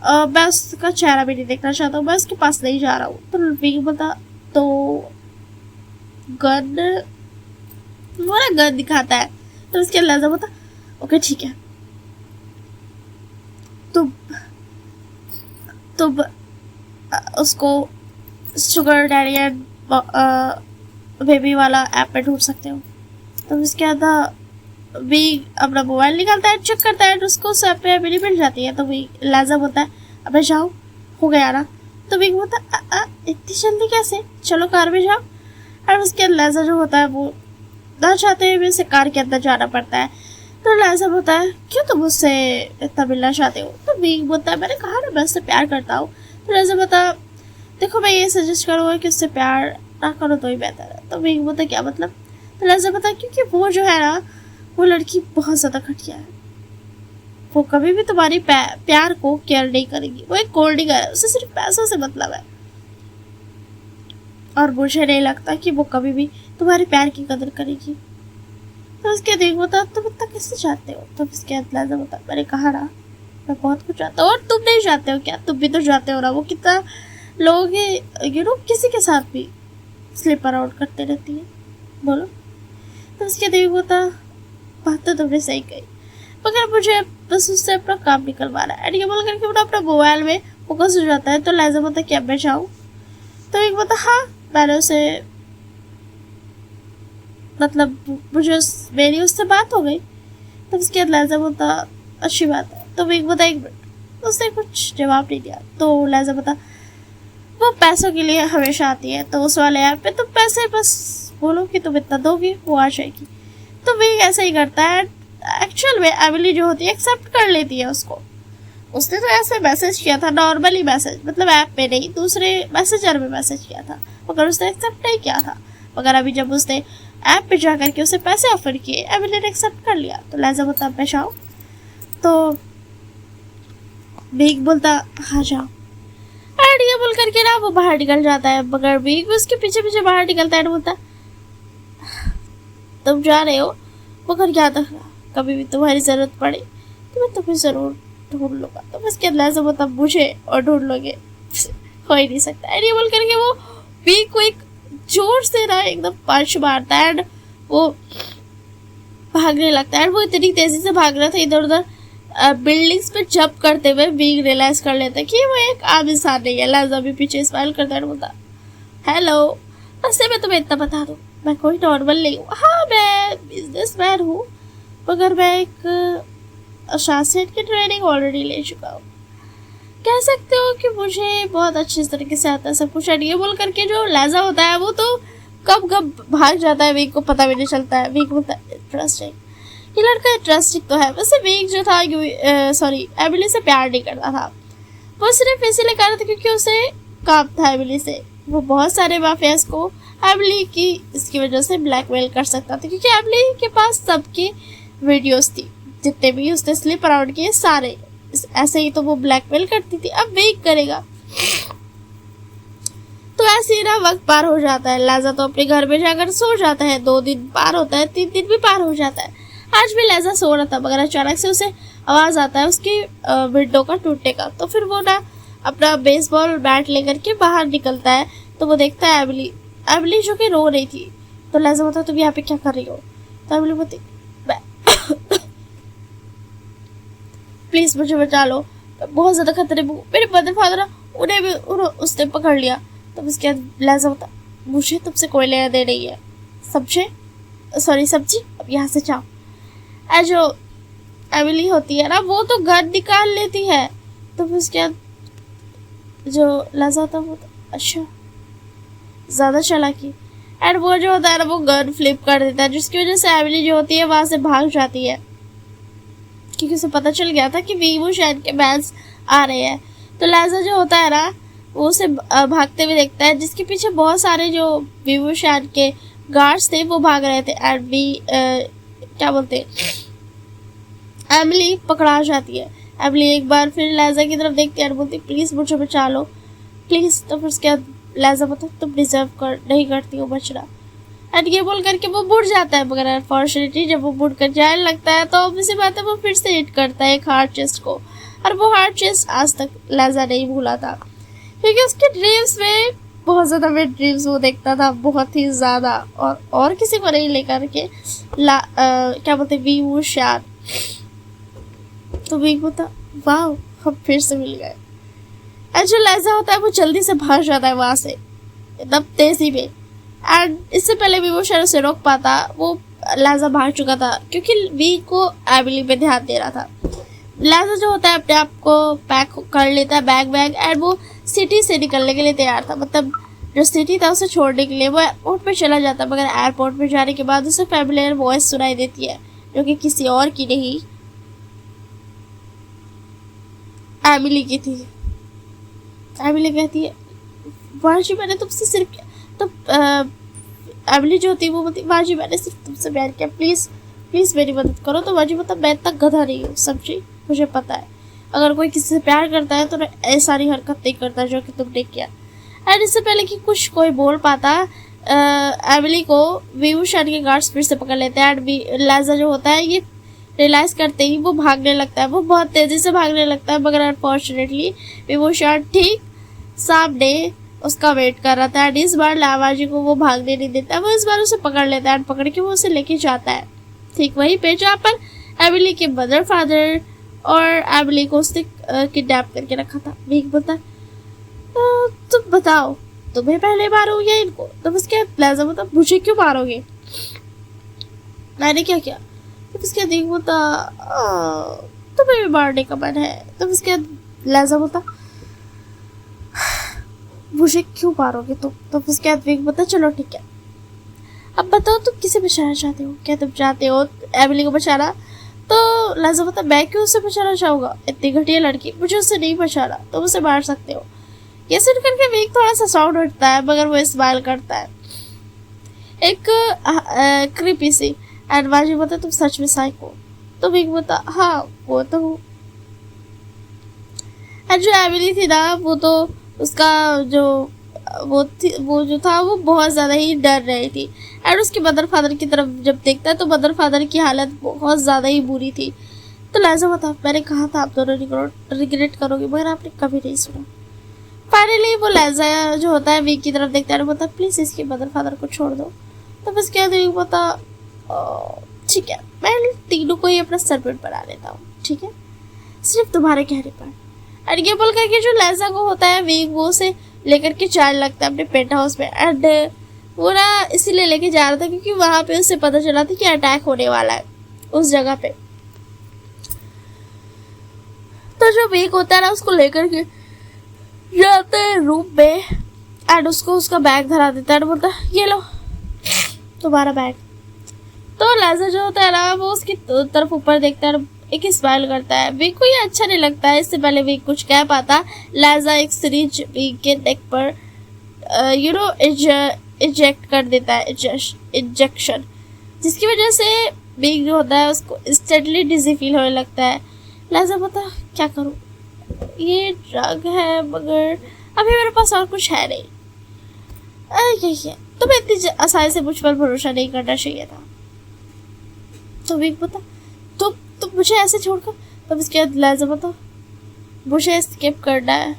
मैं उसका चेहरा भी नहीं देखना चाहता हूँ, मैं उसके पास नहीं जा रहा हूँ। तो विंग बोलता तो गन, वो ना गन दिखाता है। तो उसके लहजा बोलता ओके ठीक है, तुम उसको शुगर डैडी एंड बेबी वाला ऐप पे ढूंढ सकते हो। तो उसके बाद भी अपना मोबाइल निकालता है, चेक करता है, उसको उस ऐप पे एमिली मिल जाती है। तो भी लहजा बोलता है अबे जाओ, हो गया ना। तो भी बोलता इतनी जल्दी कैसे, चलो कार में जाओ। और उसके लहजा जो होता है वो ना चाहते हुए भी उसे कार के अंदर जाना पड़ता है। तो लहजा बोलता है क्यों तुम उससे इतना मिलना चाहते हो। तो विंग बोलता है मैंने कहा ना मैं उससे प्यार करता हूँ। तो लहजा बोलता देखो मैं ये सजेस्ट करूँगा कि उससे प्यार ना करो तो ही बेहतर है। तो विंग बोलता क्या मतलब। तो लहजा बोलता क्योंकि वो जो है ना वो लड़की बहुत ज़्यादा घटिया है, वो कभी भी तुम्हारी प्यार को केयर नहीं करेगी, वो एक गोल्ड डिगर है, उसे सिर्फ पैसों से मतलब है, और मुझे नहीं लगता कि वो कभी भी तुम्हारे प्यार की कदर करेगी। तो उसके देख बोलता तुम इतना कैसे चाहते हो। तो उसके लहजा बोलता मैंने कहा ना मैं बहुत कुछ चाहता हूँ, और तुम नहीं चाहते हो क्या, तुम भी तो चाहते हो ना। वो कितना लोग किसी के साथ भी स्लिप अराउंड करते रहती है, बोलो। तो उसके देख बोलता बात तो तुमने सही कही, मगर मुझे बस उससे अपना काम निकलवाना है। ये बोल करके वो अपना मोबाइल में फोकस हो जाता है। तो लहजा बोलता क्या मैं जाऊँ। तो एक बोलता हाँ मैंने उसे मतलब मेरी उससे बात हो गई। तो उसके बाद लहजा बोलता अच्छी बात है। तो एक बोलता एक मिनट, उसने कुछ जवाब नहीं दिया। तो लहजा बोलता वो पैसों के लिए हमेशा आती है, तो उस वाले ऐप पे तुम पैसे बस बोलो कि तुम इतना दोगे वो आ जाएगी। तो विंग ऐसा ही करता है। एक्चुअल में एमिली जो होती है एक्सेप्ट कर लेती है उसको। उसने तो ऐसे मैसेज किया था, नॉर्मली मैसेज, मतलब ऐप पे नहीं, दूसरे मैसेजर में मैसेज किया था, मगर उसने एक्सेप्ट नहीं किया था। मगर अभी जब उसने ऐप पे जा करके उसे पैसे ऑफर किए, एमिली ने एक्सेप्ट कर लिया। तो लहजा बोलता मैं जाऊँ। तो विंग बोलता हाँ जाओ। एंड ये बोल करके ना वो बाहर निकल जाता है, मगर विंग उसके पीछे पीछे बाहर निकलता है। बोलता तुम जा रहे हो, मगर याद रखना कभी भी तुम्हारी जरूरत पड़े तो मैं तुम्हें जरूर ढूंढ लूंगा। तो उसके लहजा बोलता मुझे और ढूंढ लोगे, हो ही नहीं सकता। एंड ये बोल करके वो विंग को एक जोर से ना एकदम पंच मारता है, एंड वो भागने लगता है। वो इतनी तेजी से भाग रहा था इधर उधर बिल्डिंग्स पे जंप करते हुए विंग रियलाइज कर लेता है कि वो एक आम इंसान नहीं है। लहजा भी पीछे स्माइल करता है, बोलता हेलो, वैसे मैं तुम्हें इतना बता दूं मैं कोई नॉर्मल नहीं हूँ। हाँ मैं बिजनेसमैन हूँ, मगर मैं एक अशासन की ट्रेनिंग ऑलरेडी ले चुका हूँ। कह सकते हो कि मुझे बहुत अच्छे तरीके से आता है सब कुछ। ये बोल करके जो लहजा होता है वो तो कब कब भाग जाता है, विंग को पता भी नहीं चलता है। विंग होता है इंटरेस्टिंग, ये लड़का इंटरेस्टिंग तो है। वैसे विंग जो था एमिली से प्यार नहीं करता था, वो सिर्फ इसीलिए कर रहा था क्योंकि उसे काम था एमिली से। वो बहुत सारे माफियाज को एमिली की इसकी वजह से ब्लैकमेल कर सकता था, क्योंकि एमिली के पास सबकी वीडियोस थी, जितने भी उसने स्लिप अराउंड किए सारे। ऐसे ही तो वो ब्लैकमेल करती थी, अब वेट करेगा। तो ऐसे ही ना वक्त पार हो जाता है। लहजा तो अपने घर में जाकर सो जाता है। 2 दिन पार होता है, 3 दिन भी पार हो जाता है। आज भी लहजा सो रहा था, मगर अचानक से उसे आवाज आता है उसकी विंडो का टूटने का। तो फिर वो ना अपना बेसबॉल बैट लेकर के बाहर निकलता है तो वो देखता है एमिली जो कि रो रही थी। तो लाइजा बोलता तुम यहाँ पे क्या कर रही हो? तो एमिली बोलती प्लीज मुझे बचा लो, बहुत ज्यादा खतरे में हूँ, मेरे मदर फादर उन्हें भी उसने पकड़ लिया। तो उसके बाद लाइजा बोलता मुझे तुमसे कोई लेना दे नहीं है, सब्जी अब यहाँ से जाओ। जो एमिली होती है ना वो तो गन निकाल लेती है। तो उसके बाद जो लाइजा होता है वो अच्छा ज्यादा चालाकी, एंड वो जो होता है ना वो गन फ्लिप कर देता है, जिसकी वजह से एमिली जो होती है वहां से भाग जाती है, क्योंकि उसे पता चल गया था कि वीवो शैन के बैल्स आ रहे हैं। तो लाइजा जो होता है ना वो उसे भागते हुए देखता है, जिसके पीछे बहुत सारे जो वीवो शैन के गार्ड्स थे वो भाग रहे थे। एंड भी क्या बोलते एमिली पकड़ा जाती है। एमिली एक बार फिर लाइजा की तरफ देखती है और बोलती प्लीज मुझे बचा लो प्लीज। तो फिर उसके बाद लाइजा बोलता तुम डिजर्व नहीं करती हो बचना। एंड ये बोल करके वो मुड़ जाता है, मगर अनफॉर्चुनेटली जब वो मुड़ कर जाने लगता है तो ऑब्वियसली बात है वो फिर से हिट करता है एक हार्ड चेस्ट को, और वो हार्ड चेस्ट आज तक लाइजा नहीं भूला था, क्योंकि उसके ड्रीम्स में बहुत ज्यादा वेट ड्रीम्स वो देखता था, बहुत ही ज्यादा, और किसी को नहीं लेकर के क्या बोलते वीवो शैन। तो वीक बोलता वाह हम फिर से मिल गए। एंड जो लाइजा होता है वो जल्दी से भाग जाता है वहां से एकदम तेजी में, एंड इससे पहले भी वो शहर से रोक पाता, वो लाइजा भाग चुका था, क्योंकि वी को एमिली पे ध्यान दे रहा था। लाइजा जो होता है अपने आप को पैक कर लेता है बैग एंड वो सिटी से निकलने के लिए तैयार था, मतलब जो सिटी था उसे छोड़ने के लिए वो एयरपोर्ट पे चला जाता। मगर एयरपोर्ट पे जाने के बाद उसे फैमिलियर वॉइस सुनाई देती है, जो कि किसी और की नहीं एमिली की थी। एमिली कहती है वाजी मैंने तुमसे सिर्फ तो एमिली जो होती है वो बोलती वाजी मैंने सिर्फ तुमसे प्यार किया, प्लीज मेरी मदद करो। तो वाजी मतलब मैं इतना गधा नहीं हूँ, समझी, मुझे पता है अगर कोई किसी से प्यार करता है तो ऐसी सारी हरकत नहीं करता जो कि तुमने किया। एंड इससे पहले कि कुछ कोई बोल पाता एमिली को वीवो शैन के गार्ड्स फिर से पकड़ लेते हैं। एंड लाइजा जो होता है ये रियलाइज करते ही वो भागने लगता है, वो बहुत तेजी से भागने लगता है, मगर अनफॉर्चुनेटली वीवो शैन ठीक सामने उसका वेट कर रहा था। एंड इस बार लावाजी को वो भागने नहीं देता, वो इस बार उसे पकड़ लेता है, पकड़ के वो उसे लेके जाता है ठीक वहीं पे जहाँ पर एमिली के मदर फादर और एमिली को उसने किडनैप करके रखा था। वीक बोलता तुम बताओ तुम्हें पहले मारोगे इनको? तो उसके लाइजा बोलता मुझे क्यों मारोगे, मैंने क्या किया? तो उसके वीक बोलता तुम्हें भी मारने का मन है? तो उसके लाइजा बोलता मुझे क्यों मारोगे तुम? तो उसके बाद वीक बोलता चलो ठीक है, अब बताओ तुम किसे बचाना चाहते हो? क्या तुम चाहते हो एमिली को बचाना? तो लाइजा बोलता मैं क्यों उसे बचाना चाहूंगा, इतनी घटिया लड़की, मुझे उससे नहीं बचाना, तुम उसे मार सकते हो। ये सुन करके वीक थोड़ा सा साउंड उठता है, मगर वो स्माइल करता है एक क्रीपी सी। एंड वाजी बोलता तुम सच में साइको? तो वीक बोलता हाँ वो तो हूँ। एंड जो एमिली थी ना वो तो उसका जो वो जो था वो बहुत ज़्यादा ही डर रही थी। एंड उसके मदर फादर की तरफ जब देखता है तो मदर फादर की हालत बहुत ज़्यादा ही बुरी थी। तो लाइजा बता मैंने कहा था आप दोनों रिग्रेट करोगे, मगर आपने कभी नहीं सुना। फाइनली वो लाइजा जो होता है वीक की तरफ देखता है, बोलता प्लीज़ इसके मदर फादर को छोड़ दो। तो बस क्या बोलता ठीक है मैं तीनों को ही अपना सरपेट बना लेता हूँ, ठीक है सिर्फ तुम्हारे कहने पर। और ये बोल करके जो लाइजा को होता है वीक वो उसे लेकर के जाने लगता है अपने पेंट हाउस में। एंड वो ना इसीलिए लेके जा रहा था क्योंकि वहां पे उसे पता चला था कि अटैक होने वाला है उस जगह पे। तो जो वीक होता है ना उसको लेकर के जाते हैं रूम में, एंड उसको उसका बैग धरा देता है और बोलता है ये लो तुम्हारा बैग। तो लाइजा जो होता है ना वो उसकी तरफ ऊपर देखता है, एक स्माइल करता है। वीक को ये अच्छा नहीं लगता है, इससे पहले वीक कुछ कह पाता लाइजा एक सिरिंज वीक के नेक पर इंजेक्ट कर देता है, इंजेक्शन, जिसकी वजह से वीक जो होता है उसको इंस्टेंटली डिजी फील होने लगता है। लाइजा पता क्या करूँ, ये ड्रग है मगर अभी मेरे पास और कुछ है नहीं। यही है, तुम्हें इतनी आसानी से मुझ पर भरोसा नहीं करना चाहिए था। तो वीक बता तुम मुझे ऐसे छोड़कर, तब इसके बाद लाइजा बता मुझे स्किप करना है,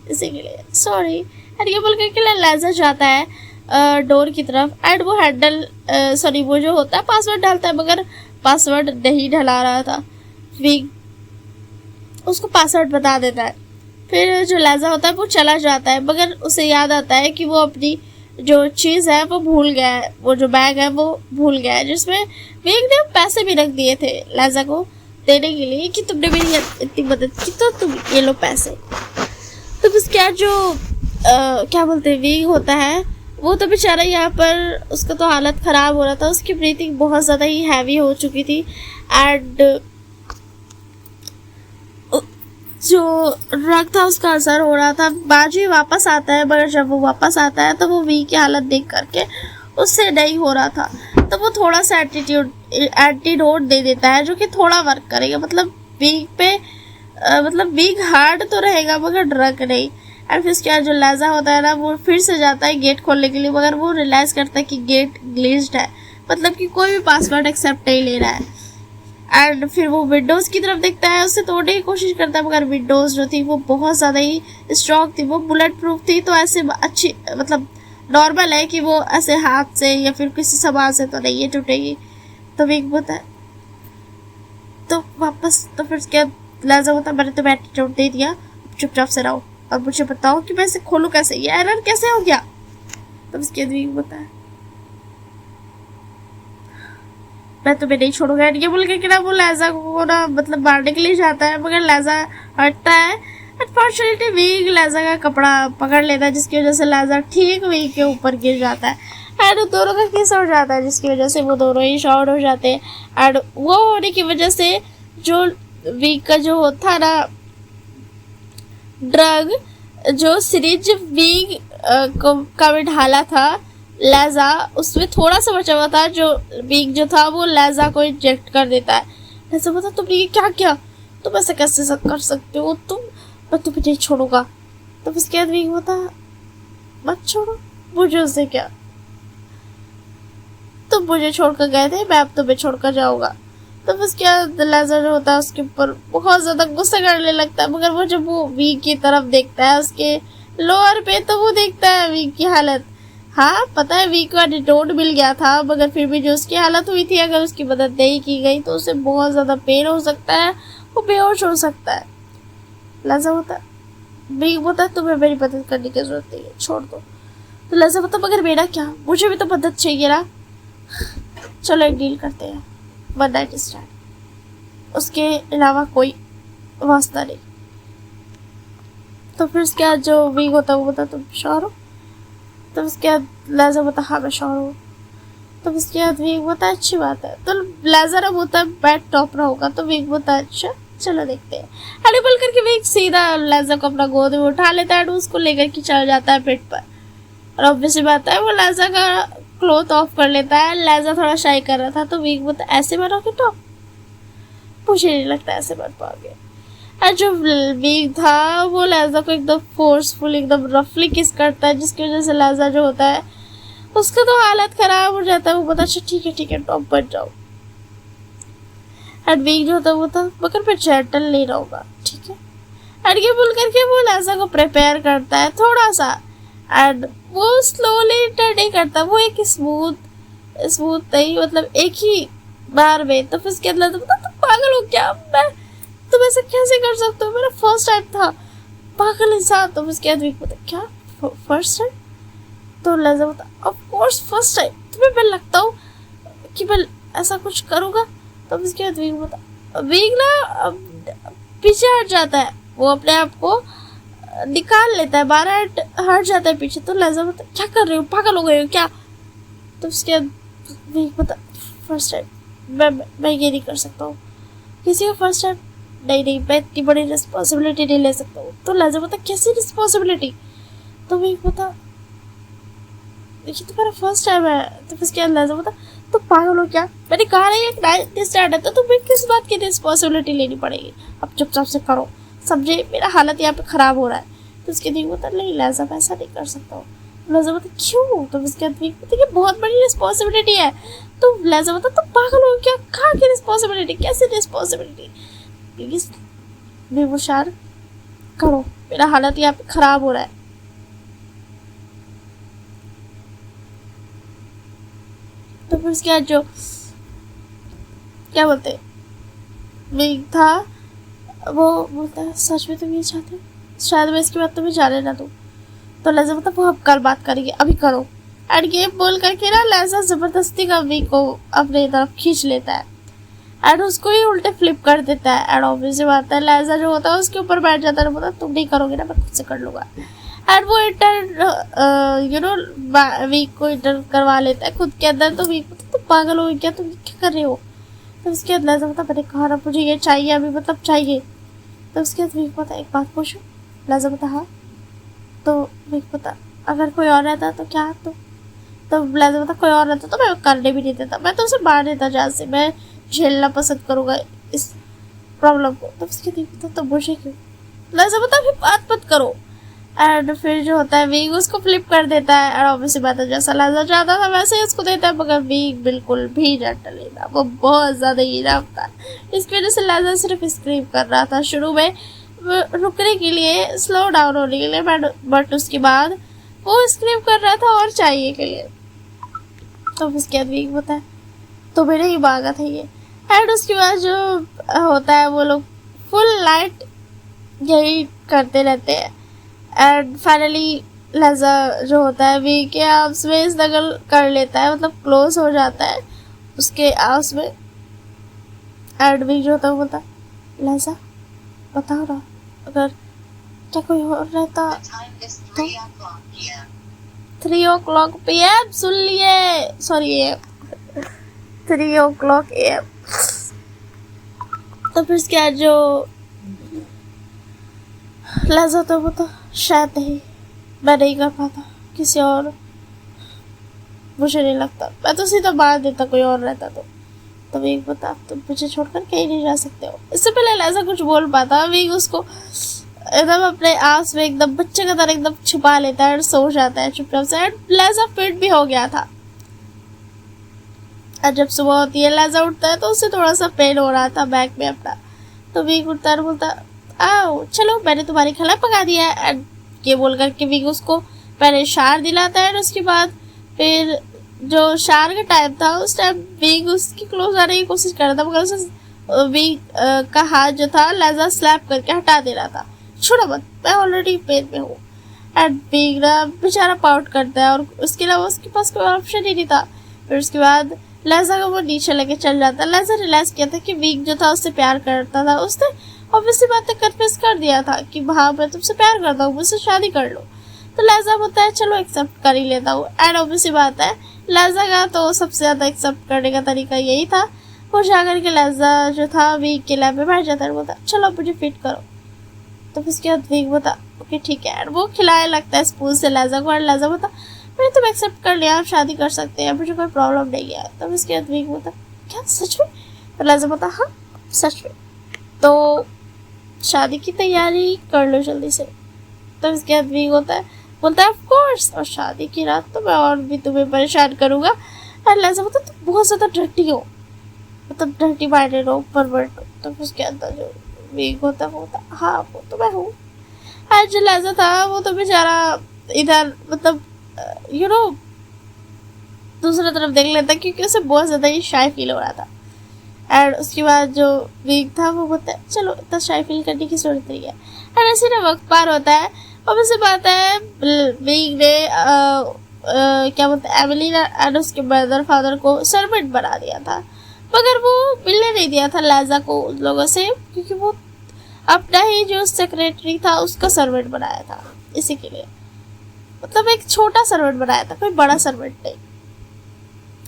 इसी के लिए सॉरी। एंड ये बोल के लेज़र जाता है डोर की तरफ एंड वो हैंडल सॉरी वो जो होता है पासवर्ड डालता है, मगर पासवर्ड नहीं ढला रहा था। विग उसको पासवर्ड बता देता है। फिर जो लेज़र होता है वो चला जाता है, मगर उसे याद आता है कि वो अपनी जो चीज़ है वो भूल गया है, वो जो बैग है वो भूल गया है, जिसमें विग ने पैसे भी रख दिए थे लेज़र को देने के लिए कि तुमने मेरी इतनी मदद की तो तुम ये लो पैसे। तो उसके जो क्या बोलते हैं विग होता है वो तो बेचारा यहाँ पर उसका तो हालत ख़राब हो रहा था, उसकी ब्रीथिंग बहुत ज़्यादा ही हैवी हो चुकी थी एंड जो ड्रग था उसका असर हो रहा था। बाजी वापस आता है, मगर जब वो वापस आता है तो वो वी की हालत देख करके उससे नहीं हो रहा था, तो वो थोड़ा सा एंटीडोट दे देता है जो कि थोड़ा वर्क करेगा, मतलब वीक पे मतलब वीक हार्ड तो रहेगा मगर ड्रग नहीं। एंड फिर उसके बाद जो लेज़र होता है ना वो फिर से जाता है गेट खोलने के लिए, मगर वो रियलाइज़ करता है कि गेट ग्लिच्ड है, मतलब कि कोई भी पासवर्ड एक्सेप्ट नहीं ले रहा है। एंड फिर वो विंडोज़ की तरफ देखता है, उससे तोड़ने की कोशिश करता है, मगर विंडोज़ जो थी वो बहुत ज़्यादा ही स्ट्रॉन्ग थी, वो बुलेट प्रूफ थी, तो ऐसे अच्छी मतलब नॉर्मल है कि वो ऐसे हाथ से या फिर किसी सामान से तो नहीं है टूटेगी। तो विग होता है तो वापस तो फिर उसके लेज़र होता है मैंने तुम्हें एटीट्यूड दे दिया, चुपचाप से रहो और मुझे बताओ कि मैं इसे खोलूँ कैसे, ये एरर कैसे हो गया। तब उसके विग होता है मैं तुम्हें नहीं छोड़ूंगा। ये बोल के ना वो लेज़र को ना मतलब मारने के लिए जाता है, मगर लेज़र हटता है। अनफॉर्चुनेटली विग लेज़र का कपड़ा पकड़ लेता है, जिसकी वजह से लेज़र ठीक विग के ऊपर गिर जाता है एंड दोनों का किस हो जाता है, जिसकी वजह से वो दोनों ही शॉर्ट हो जाते हैं। एंड वो होने की वजह से जो विग का जो होता ना ड्रग जो सिरिंज विग का भी ढाला था लेज़र, उसमें थोड़ा सा बचा हुआ था, जो विग जो था वो लेज़र को इंजेक्ट कर देता है। लेज़र बता तुमने ये क्या किया, तुम ऐसे कैसे कर सकते हो, मैं तुम्हें नहीं छोड़ूंगा। तो उसके बाद विग होता मत छोड़ो मुझे, उससे क्या, तुम मुझे छोड़कर गए थे, मैं अब तुम्हें छोड़कर जाऊंगा। तो उसके बाद लेज़र जो होता है उसके ऊपर बहुत ज़्यादा गुस्सा करने लगता है, मगर वो जब वो विग की तरफ देखता है उसके लोअर पे, तो वो देखता है विग की हालत। हाँ पता है विग को एटीट्यूड मिल गया था, मगर फिर भी जो उसकी हालत हुई थी अगर उसकी मदद नहीं की गई तो उसे बहुत ज़्यादा पेन हो सकता है, वो बेहोश हो सकता है। लेज़र होता है विग होता है तुम्हें मेरी मदद करने की जरूरत नहीं है, छोड़ दो। तो लेज़र होता मगर मेरा क्या, मुझे भी तो मदद चाहिए ना। चलो एक डील करते हैं, वन नाइट स्टैंड, उसके अलावा कोई वास्ता नहीं। तो फिर उसके बाद जो विग होता है वो बोलता तुम श्योर हो। तो उसके बाद लेज़र बोलता हाँ मैं श्योर हूँ। तो उसके बाद विग बोलता अच्छी बात है। तो लेज़र अब होता है बैट टॉप रहा होगा, तो विग बोलता अच्छा चलो देखते हैं। अरे बोल करके विग सीधा लेज़र को अपना गोद में उठा लेता है, उसको लेकर के चल जाता है पेट पर। और ऑब्वियसली बात है वो लेज़र का क्लॉथ ऑफ कर लेता है। लेज़र थोड़ा शाई कर रहा था, तो विग बोलता ऐसे बनोगे टॉप, मुझे नहीं लगता ऐसे बन पाओगे। और जो विग था वो लेज़र को एकदम फोर्सफुल एकदम रफली किस करता है, जिसकी वजह से लेज़र जो होता है उसका तो हालत खराब हो जाता है। वो बोलता अच्छा ठीक है टॉप बन जाओ। एंड विग जो होता है वो था मगर मैं जेंटल नहीं रहूँगा, ठीक है। एंड ये बोल करके वो लेज़र को प्रिपेयर करता है थोड़ा सा, एंड वो स्लोली टर्न नहीं करता, वो एक स्मूथ नहीं मतलब एक ही बार में। तो फिर उसके अंदर तुम पागल हो क्या, मैं तुम ऐसे कैसे कर सकते हो, मेरा फर्स्ट टाइम था, पागल इंसान। तो उसके बाद विग बोलता क्या फर्स्ट टाइम। तो लेज़र बोलता ऑफ कोर्स फर्स्ट टाइम, तुम्हें मैं लगता हूँ कि मैं ऐसा कुछ करूँगा। तो उसके बाद विग बोलता विग ना पीछे हट जाता है, वो अपने आप को निकाल लेता है, 12 हट जाता है पीछे। तो लेज़र बोलता क्या कर रहे हो, पागल हो गए हो क्या। तो उसके बाद विग बोलता फर्स्ट टाइम मैं ये नहीं कर सकता हूँ, किसी का फर्स्ट टाइम नहीं मैं इतनी बड़ी रिस्पॉन्सिबिलिटी नहीं ले सकता हूँ। तो लेज़र बोलता कैसी रिस्पॉन्सिबिलिटी। तो विग बोलता ये तुम्हारा फर्स्ट टाइम है। तो फिर क्या लेज़र बोलता तो पागल हो क्या, मैंने कहा नहीं एक नाइट स्टैंड है तो तुम्हें किस बात की रिस्पॉन्सिबिलिटी लेनी पड़ेगी, अब चुपचाप से करो, समझे मेरा हालत यहाँ पे ख़राब हो रहा है। तो उसके विग बोलता नहीं लेज़र मैं ऐसा नहीं कर सकता हूँ। लेज़र बोलता क्यों। तो उसके विग बोलता ये बहुत बड़ी रिस्पॉन्सिबिलिटी है। तो लेज़र बोलता तुम पागल हो क्या, कहाँ की रिस्पॉन्सिबिलिटी, कैसी रिस्पॉन्सिबिलिटी। प्लीज़ बेहोशार करो, मेरा हालत यहाँ पे खराब हो रहा है। तो फिर उसके बाद जो क्या बोलते विग था वो बोलता है सच में तुम ये चाहते हो, शायद मैं इसके बाद तुम्हें जाने ना दूँ। तो लैजा बोलता वो अब कल बात करेंगे, अभी करो। एंड ये बोल करके ना लैजा जबरदस्ती का विग को अपने तरफ खींच लेता है एंड उसको ही उल्टे फ्लिप कर देता है। एंड ऑब्वियसली बात है लैजा जो होता है उसके ऊपर बैठ जाता है, बोलता तुम नहीं करोगे ना, मैं खुद से कर लूँगा। एंड वो इंटर वीक को इंटर करवा लेता है खुद के अंदर। तो वीक तुम पागल हो क्या, तुम क्या कर रहे हो। तो उसके बाद लैजा मतलब मैंने कहा ना मुझे ये चाहिए अभी, मतलब चाहिए। तो उसके बाद वीक पता एक बात पूछूं। लैजा बता हाँ। तो वीक पता अगर कोई और रहता तो क्या, तो लैजा बता कोई और रहता तो मैं करने भी नहीं देता, मैं तो उसे मार देता जहाँ से, मैं झेलना पसंद करूँगा इस प्रॉब्लम को। तो उसके बाद तो मुझे क्यों। लैजा बता फिर बात मत करो। एंड फिर जो होता है वीग उसको फ्लिप कर देता है। और ऑब्वियसली बात है जैसा लैजा चाहता था वैसे ही उसको देता है, मगर वीग बिल्कुल भी ना टलेगा, वो बहुत ज़्यादा ही रफ था। इसकी वजह से लैजा सिर्फ स्क्रीम कर रहा था शुरू में रुकने के लिए, स्लो डाउन होने के लिए, बट उसके बाद वो स्क्रीम कर रहा था और चाहिए के लिए। तो उसके बाद वीग होता है तो मैंने ही मांगा था ये। एंड उसके बाद जो होता है वो लोग फुल नाइट यही करते रहते हैं। एंड फाइनली लैजा जो होता है वी के आर्म्स में स्नगल कर लेता है, मतलब क्लोज हो जाता है उसके आर्म्स में। एंड वी जो होता है बोलता लैजा बताओ ना अगर क्या कोई और रहता तो। 3 PM सुन लिए, सॉरी 3 AM। तो फिर क्या जो लैजा तो बता शायद नहीं, मैं नहीं कर पाता किसी और, मुझे नहीं लगता, मैं तो सीधा मार देता कोई और रहता तो वीग बता तुम मुझे छोड़कर कहीं नहीं जा सकते हो। इससे पहले लैजा कुछ बोल पाता वीग उसको एकदम अपने आस में एकदम बच्चे का तरह एकदम छुपा लेता है और सो जाता है चुपचाप से। एंड लैजा फिट भी हो गया था। और जब सुबह होती है लैजा उठता है तो उसे थोड़ा सा पेन हो रहा था बैक में अपना। तो वीग उठता है और बोलता आओ चलो मैंने तुम्हारी खाना पका दिया है। एंड ये बोल करके वीग उसको पहले शार दिलाता है और उसके बाद फिर जो शार का टाइम था उस टाइम वीग उसकी क्लोज आने की कोशिश कर रहा था, मगर उसे वीग का हाथ जो था लैजा स्लैप करके हटा दे रहा था, छोड़ो मत मैं ऑलरेडी पेन में हूँ। एंड वीग ना बेचारा पाउट करता है और उसके अलावा उसके पास कोई ऑप्शन ही नहीं था। फिर उसके बाद लैजा को वो नीचे लेके चल जाता है। लैजा रियलाइज किया था कि वीग जो था उससे प्यार करता था, उसने ऑब्वियसली बातें कन्फेस कर दिया था कि हाँ मैं तुमसे प्यार करता हूँ, मुझसे शादी कर लो। तो लैजा बोलता है चलो एक्सेप्ट कर ही लेता हूँ। एंड ऑब्वियसली बात है लैजा का तो सबसे ज़्यादा एक्सेप्ट करने का तरीका यही था, वो जाकर के लैजा जो था वीग के लैब में बैठ जाता है, बोलता चलो मुझे फिट करो। तो फिर उसके बाद वीग बोलता ओके ठीक है। एंड वो खिलाए लगता है स्पून से लैजा को। और लैजा बोलता मैंने तुम एक्सेप्ट कर लिया, आप शादी कर सकते हैं, मुझे कोई प्रॉब्लम नहीं है। तो उसके बाद वीग बोलता क्या सच में। तो लैजा बोलता हाँ सच में, तो शादी की तैयारी कर लो जल्दी से। तो इसके बाद वीग होता है बोलता है ऑफ कोर्स, और शादी की रात तो मैं और भी तुम्हें परेशान करूँगा। और लैजा बोलता तुम बहुत ज़्यादा डर्टी हो, मतलब डर्टी माइंडेड हो, परवर्ट हो। तो उसके अंदर जो वीग होता है वो होता हाँ वो तो मैं हूँ। और जो लैजा था वो तो बेचारा इधर मतलब दूसरा तरफ देख लेता क्योंकि उसे बहुत ज़्यादा ही शाय फील हो रहा था। एंड उसके बाद जो वीग था वो बोलता है चलो इतना शाय फील करने की जरूरत नहीं है। एंड ऐसे ना वक्त पार होता है और वैसे बात है वीग ने क्या बोलते हैं एमिली एंड उसके मदर फादर को सर्वेंट बना दिया था, मगर वो मिलने नहीं दिया था लैजा को उन लोगों से, क्योंकि वो अपना ही जो सेक्रेटरी था उसका सर्वेंट बनाया था इसी के लिए, मतलब एक छोटा सर्वेंट बनाया था, कोई बड़ा सर्वेंट नहीं।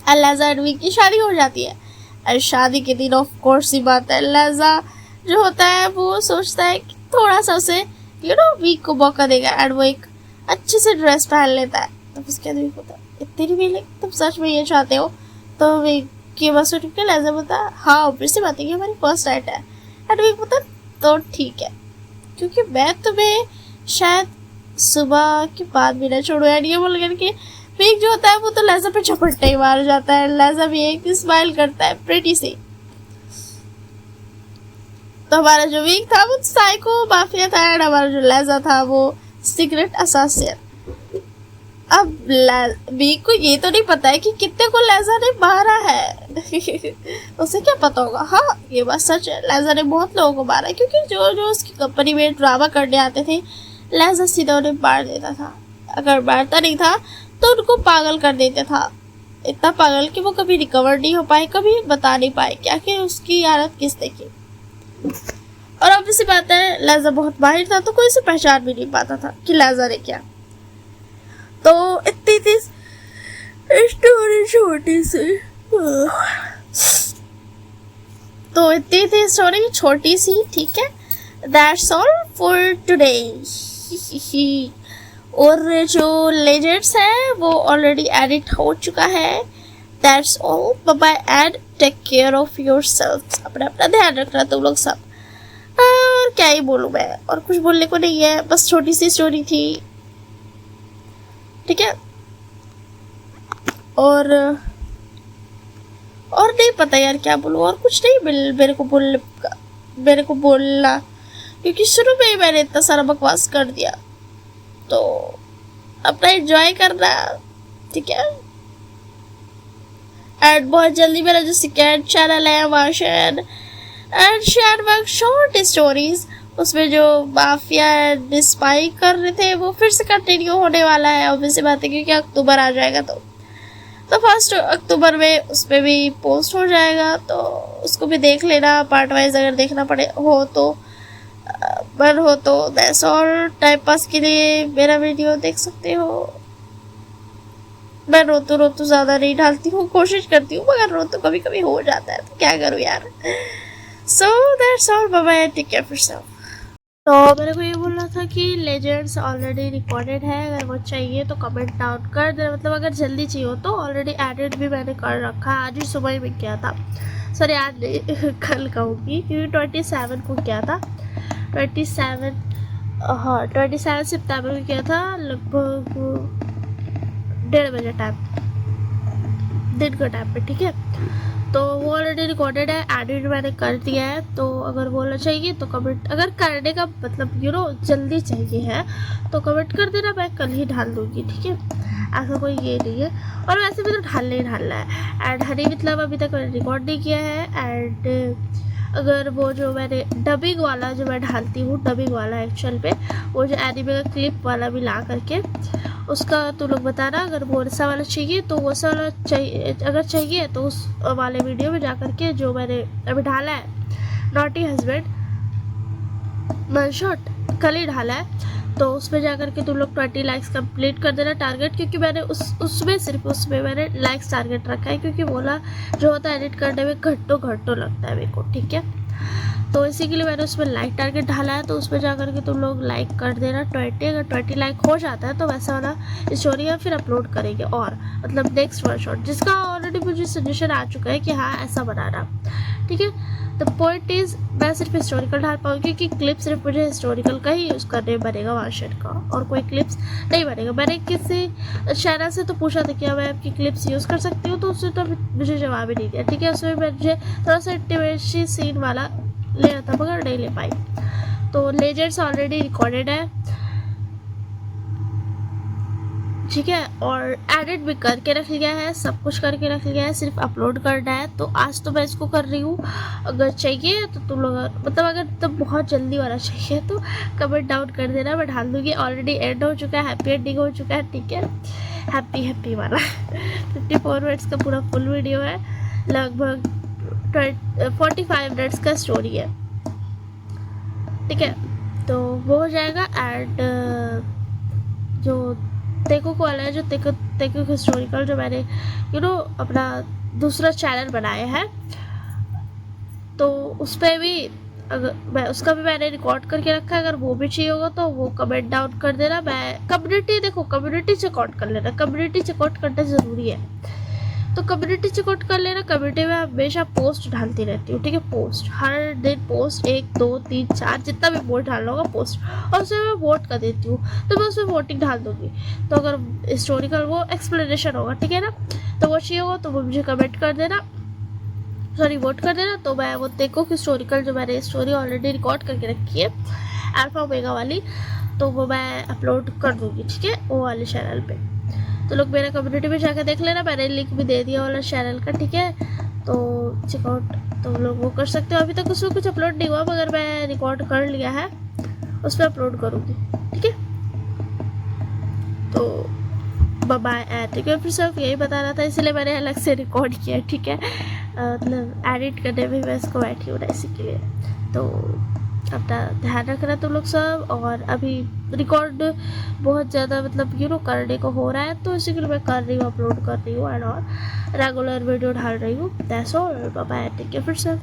और लैजा एंड वीग की शादी हो जाती है। और शादी के दिन ऑफ कोर्स ही बात है लैजा जो होता है वो सोचता है कि थोड़ा सा उसे वीग को मौका देगा। एंड वो एक अच्छे से ड्रेस पहन लेता है। तो उसके बाद वीग होता है इतनी भी तुम सच में ये चाहते हो। तो वीग की बस उठ के लैजा बोलता है हाँ ऑब्वियसली बात है कि हमारी फर्स्ट नाइट है। एंड वीग बोलता तो ठीक है, क्योंकि मैं तुम्हें शायद सुबह के बाद भी ना छोड़ो। एंड ये बोल करके वीग जो होता है वो तो लैजा पे झपट्टे ही मार जाता है। लैजा भी एक स्माइल करता है प्रेटी सी। तो हमारा जो वीक था वो साइको माफिया था, एंड हमारा जो लेजा था वो सीक्रेट असासिन। अब वीक को ये तो नहीं पता है कि कितने को लेजा ने मारा है उसे क्या पता होगा। हाँ ये बात सच है, लेजा ने बहुत लोगों को मारा है, क्योंकि जो जो उसकी कंपनी में ड्रामा करने आते थे लेजा सीधा उन्हें मार देता था। अगर मारता नहीं था तो उनको पागल कर देता था, इतना पागल कि वो कभी रिकवर नहीं हो पाए, कभी बता नहीं पाए क्या कि उसकी हालत किसने की। और अब इसी बात है, लेजा बहुत माहिर था तो कोई उसे पहचान भी नहीं पाता था कि लेजा ने क्या। तो इतनी थी स्टोरी छोटी सी, तो इतनी थी स्टोरी छोटी सी, ठीक है। That's all for today. और जो लेजेंड्स है वो ऑलरेडी एडिट हो चुका है। That's all, bye bye and take care of yourself. अपना अपना ध्यान रखना तुम लोग सब। और क्या ही बोलूं मैं, और कुछ बोलने को नहीं है, बस छोटी सी स्टोरी थी, ठीक है। और नहीं पता यार क्या बोलूं, और कुछ नहीं मेरे को बोलना, क्योंकि शुरू में ही मैंने इतना सारा बकवास कर दिया। तो अपना एंजॉय करना, ठीक है। एंड बहुत जल्दी मेरा जो सेकंड चैनल है वाशन एंड शेयरवर्क शॉर्ट स्टोरीज, उसमें जो माफिया एंड स्पाई कर रहे थे वो फिर से कंटिन्यू होने वाला है। ऑब्वियसली बात है, क्योंकि अक्टूबर आ जाएगा तो 1 अक्टूबर में उस पर भी पोस्ट हो जाएगा, तो उसको भी देख लेना पार्ट वाइज अगर देखना पड़े हो तो, मन हो तो। दैट्स ऑल, टाइम पास के लिए मेरा वीडियो देख सकते हो। मैं रोतू ज़्यादा नहीं डालती हूँ, कोशिश करती हूँ, मगर रोतू कभी कभी हो जाता है, तो क्या करूँ यार। So that's all, bye bye, take care of yourself. तो मेरे को ये बोलना था कि लेजेंड्स ऑलरेडी रिकॉर्डेड है, अगर वो चाहिए तो कमेंट डाउन कर देना, मतलब अगर जल्दी चाहिए हो तो। ऑलरेडी एडिट भी मैंने कर रखा है, आज ही सुबह ही में किया था, सॉरी आज कल कहूँगी, क्योंकि 27 को किया था। 27 सितंबर को किया था, लगभग 1:30 बजे टाइम, दिन का टाइम पे, ठीक है। तो वो ऑलरेडी रिकॉर्डेड है, एडिट मैंने कर दिया है। तो अगर बोलना चाहिए तो कमेंट, अगर करने का मतलब जल्दी चाहिए है तो कमेंट कर देना, मैं कल ही डाल दूँगी, ठीक है। ऐसा कोई ये नहीं है, और वैसे भी तो ढालना ही ढालना है। एंड हनी मतलब अभी तक मैंने रिकॉर्ड नहीं किया है। एंड अगर वो जो मैंने डबिंग वाला जो मैं ढालती हूँ, डबिंग वाला एक्चुअल पे, वो जो एनिमे का क्लिप वाला भी ला करके, उसका तो लोग बताना अगर वो वैसा वाला चाहिए तो वैसा वाला चाहिए, अगर चाहिए तो उस वाले वीडियो में जा करके जो मैंने अभी ढाला है, नॉटी हस्बैंड वन शॉट कल ही ढाला है, तो उसमें जा करके तुम लोग 20 लाइक्स कंप्लीट कर देना टारगेट, क्योंकि मैंने उसमें मैंने लाइक्स टारगेट रखा है, क्योंकि बोला जो होता है एडिट करने में घंटों लगता है मेरे को, ठीक है। तो इसी के लिए मैंने उसमें लाइक टारगेट ढाला है, तो उसमें जा करके तुम लोग लाइक कर देना 20। अगर 20 लाइक हो जाता है तो वैसा वाला स्टोरी हम फिर अपलोड करेंगे, और मतलब नेक्स्ट वन शॉट, जिसका ऑलरेडी मुझे सजेशन आ चुका है कि हाँ ऐसा बनाना, ठीक है। द पॉइंट इज, मैं सिर्फ हिस्टोरिकल ढाल पाऊँगी, क्योंकि क्लिप सिर्फ मुझे हिस्टोरिकल का ही यूज़ करने बनेगा वाशन का, और कोई क्लिप्स नहीं बनेगा। मैंने किसी शहरा से तो पूछा था कि मैं आपकी क्लिप्स यूज़ कर सकती हूँ, तो उसने तो मुझे जवाब ही नहीं दिया, ठीक है। उसमें मुझे थोड़ा सा इंटीमेसी सीन वाला लेना था, मगर नहीं ले पाई। तो लेजेंड्स ऑलरेडी रिकॉर्डेड है, ठीक है, और एडिट भी करके रख लिया है, सब कुछ करके रख लिया है, सिर्फ अपलोड करना है। तो आज तो मैं इसको कर रही हूँ, अगर चाहिए तो तुम लोग, मतलब अगर तुम बहुत जल्दी वाला चाहिए तो कमेंट डाउन कर देना, मैं डाल दूँगी। ऑलरेडी एंड हो चुका है, हैप्पी एंडिंग हो चुका है, ठीक है, हैप्पी वाला 54 मिनट्स का पूरा फुल वीडियो है, लगभग 45 मिनट्स का स्टोरी है, ठीक है। तो वो हो जाएगा। एंड जो तेको वाला है, जो तेको हिस्टोरिकल जो मैंने अपना दूसरा चैनल बनाया है, तो उस पर भी अगर उसका भी मैंने रिकॉर्ड करके रखा है, अगर वो भी चाहिए होगा तो वो कमेंट डाउन कर देना। मैं कम्युनिटी चेकआउट कर लेना, कम्युनिटी चेकआउट करना ज़रूरी है, तो कम्युनिटी चेकआउट कर लेना। कम्युनिटी में हमेशा पोस्ट डालती रहती हूँ, ठीक है, पोस्ट हर दिन, पोस्ट 1 2 3 4 जितना भी वोट डालना होगा पोस्ट, और उसमें मैं वोट कर देती हूँ, तो मैं उसमें वोटिंग डाल दूँगी। तो अगर हिस्टोरिकल वो एक्सप्लेनेशन होगा, ठीक है ना, तो वो चाहिए होगा तो वो मुझे कमेंट कर देना। सॉरी वोट कर देना, तो मैं वो देखो कि हिस्टोरिकल जो मैंने स्टोरी ऑलरेडी रिकॉर्ड करके रखी है अल्फा ओमेगा वाली, तो वो मैं अपलोड कर दूँगी, ठीक है, वो वाले चैनल पे। तो लोग मेरा कम्युनिटी में जाकर देख लेना, मैंने लिंक भी दे दिया वाला चैनल का, ठीक है, तो चेकआउट तो लोग वो कर सकते हो। अभी तक उसमें कुछ अपलोड नहीं हुआ, मगर मैं रिकॉर्ड कर लिया है, उस पर अपलोड करूँगी, ठीक है। तो बाय, ठीक है, फिर सिर्फ यही बताना था, इसलिए मैंने अलग से रिकॉर्ड किया, ठीक है, मतलब एडिट करने में मैं इसको बैठी हूँ ना, इसी के लिए। तो अपना ध्यान रखना तुम लोग सब, और अभी रिकॉर्ड बहुत ज़्यादा मतलब करने को हो रहा है, तो इसी के लिए मैं कर रही हूँ, अपलोड कर रही हूँ एंड और रेगुलर वीडियो डाल रही हूँ। That's all, bye, take care, फिर से।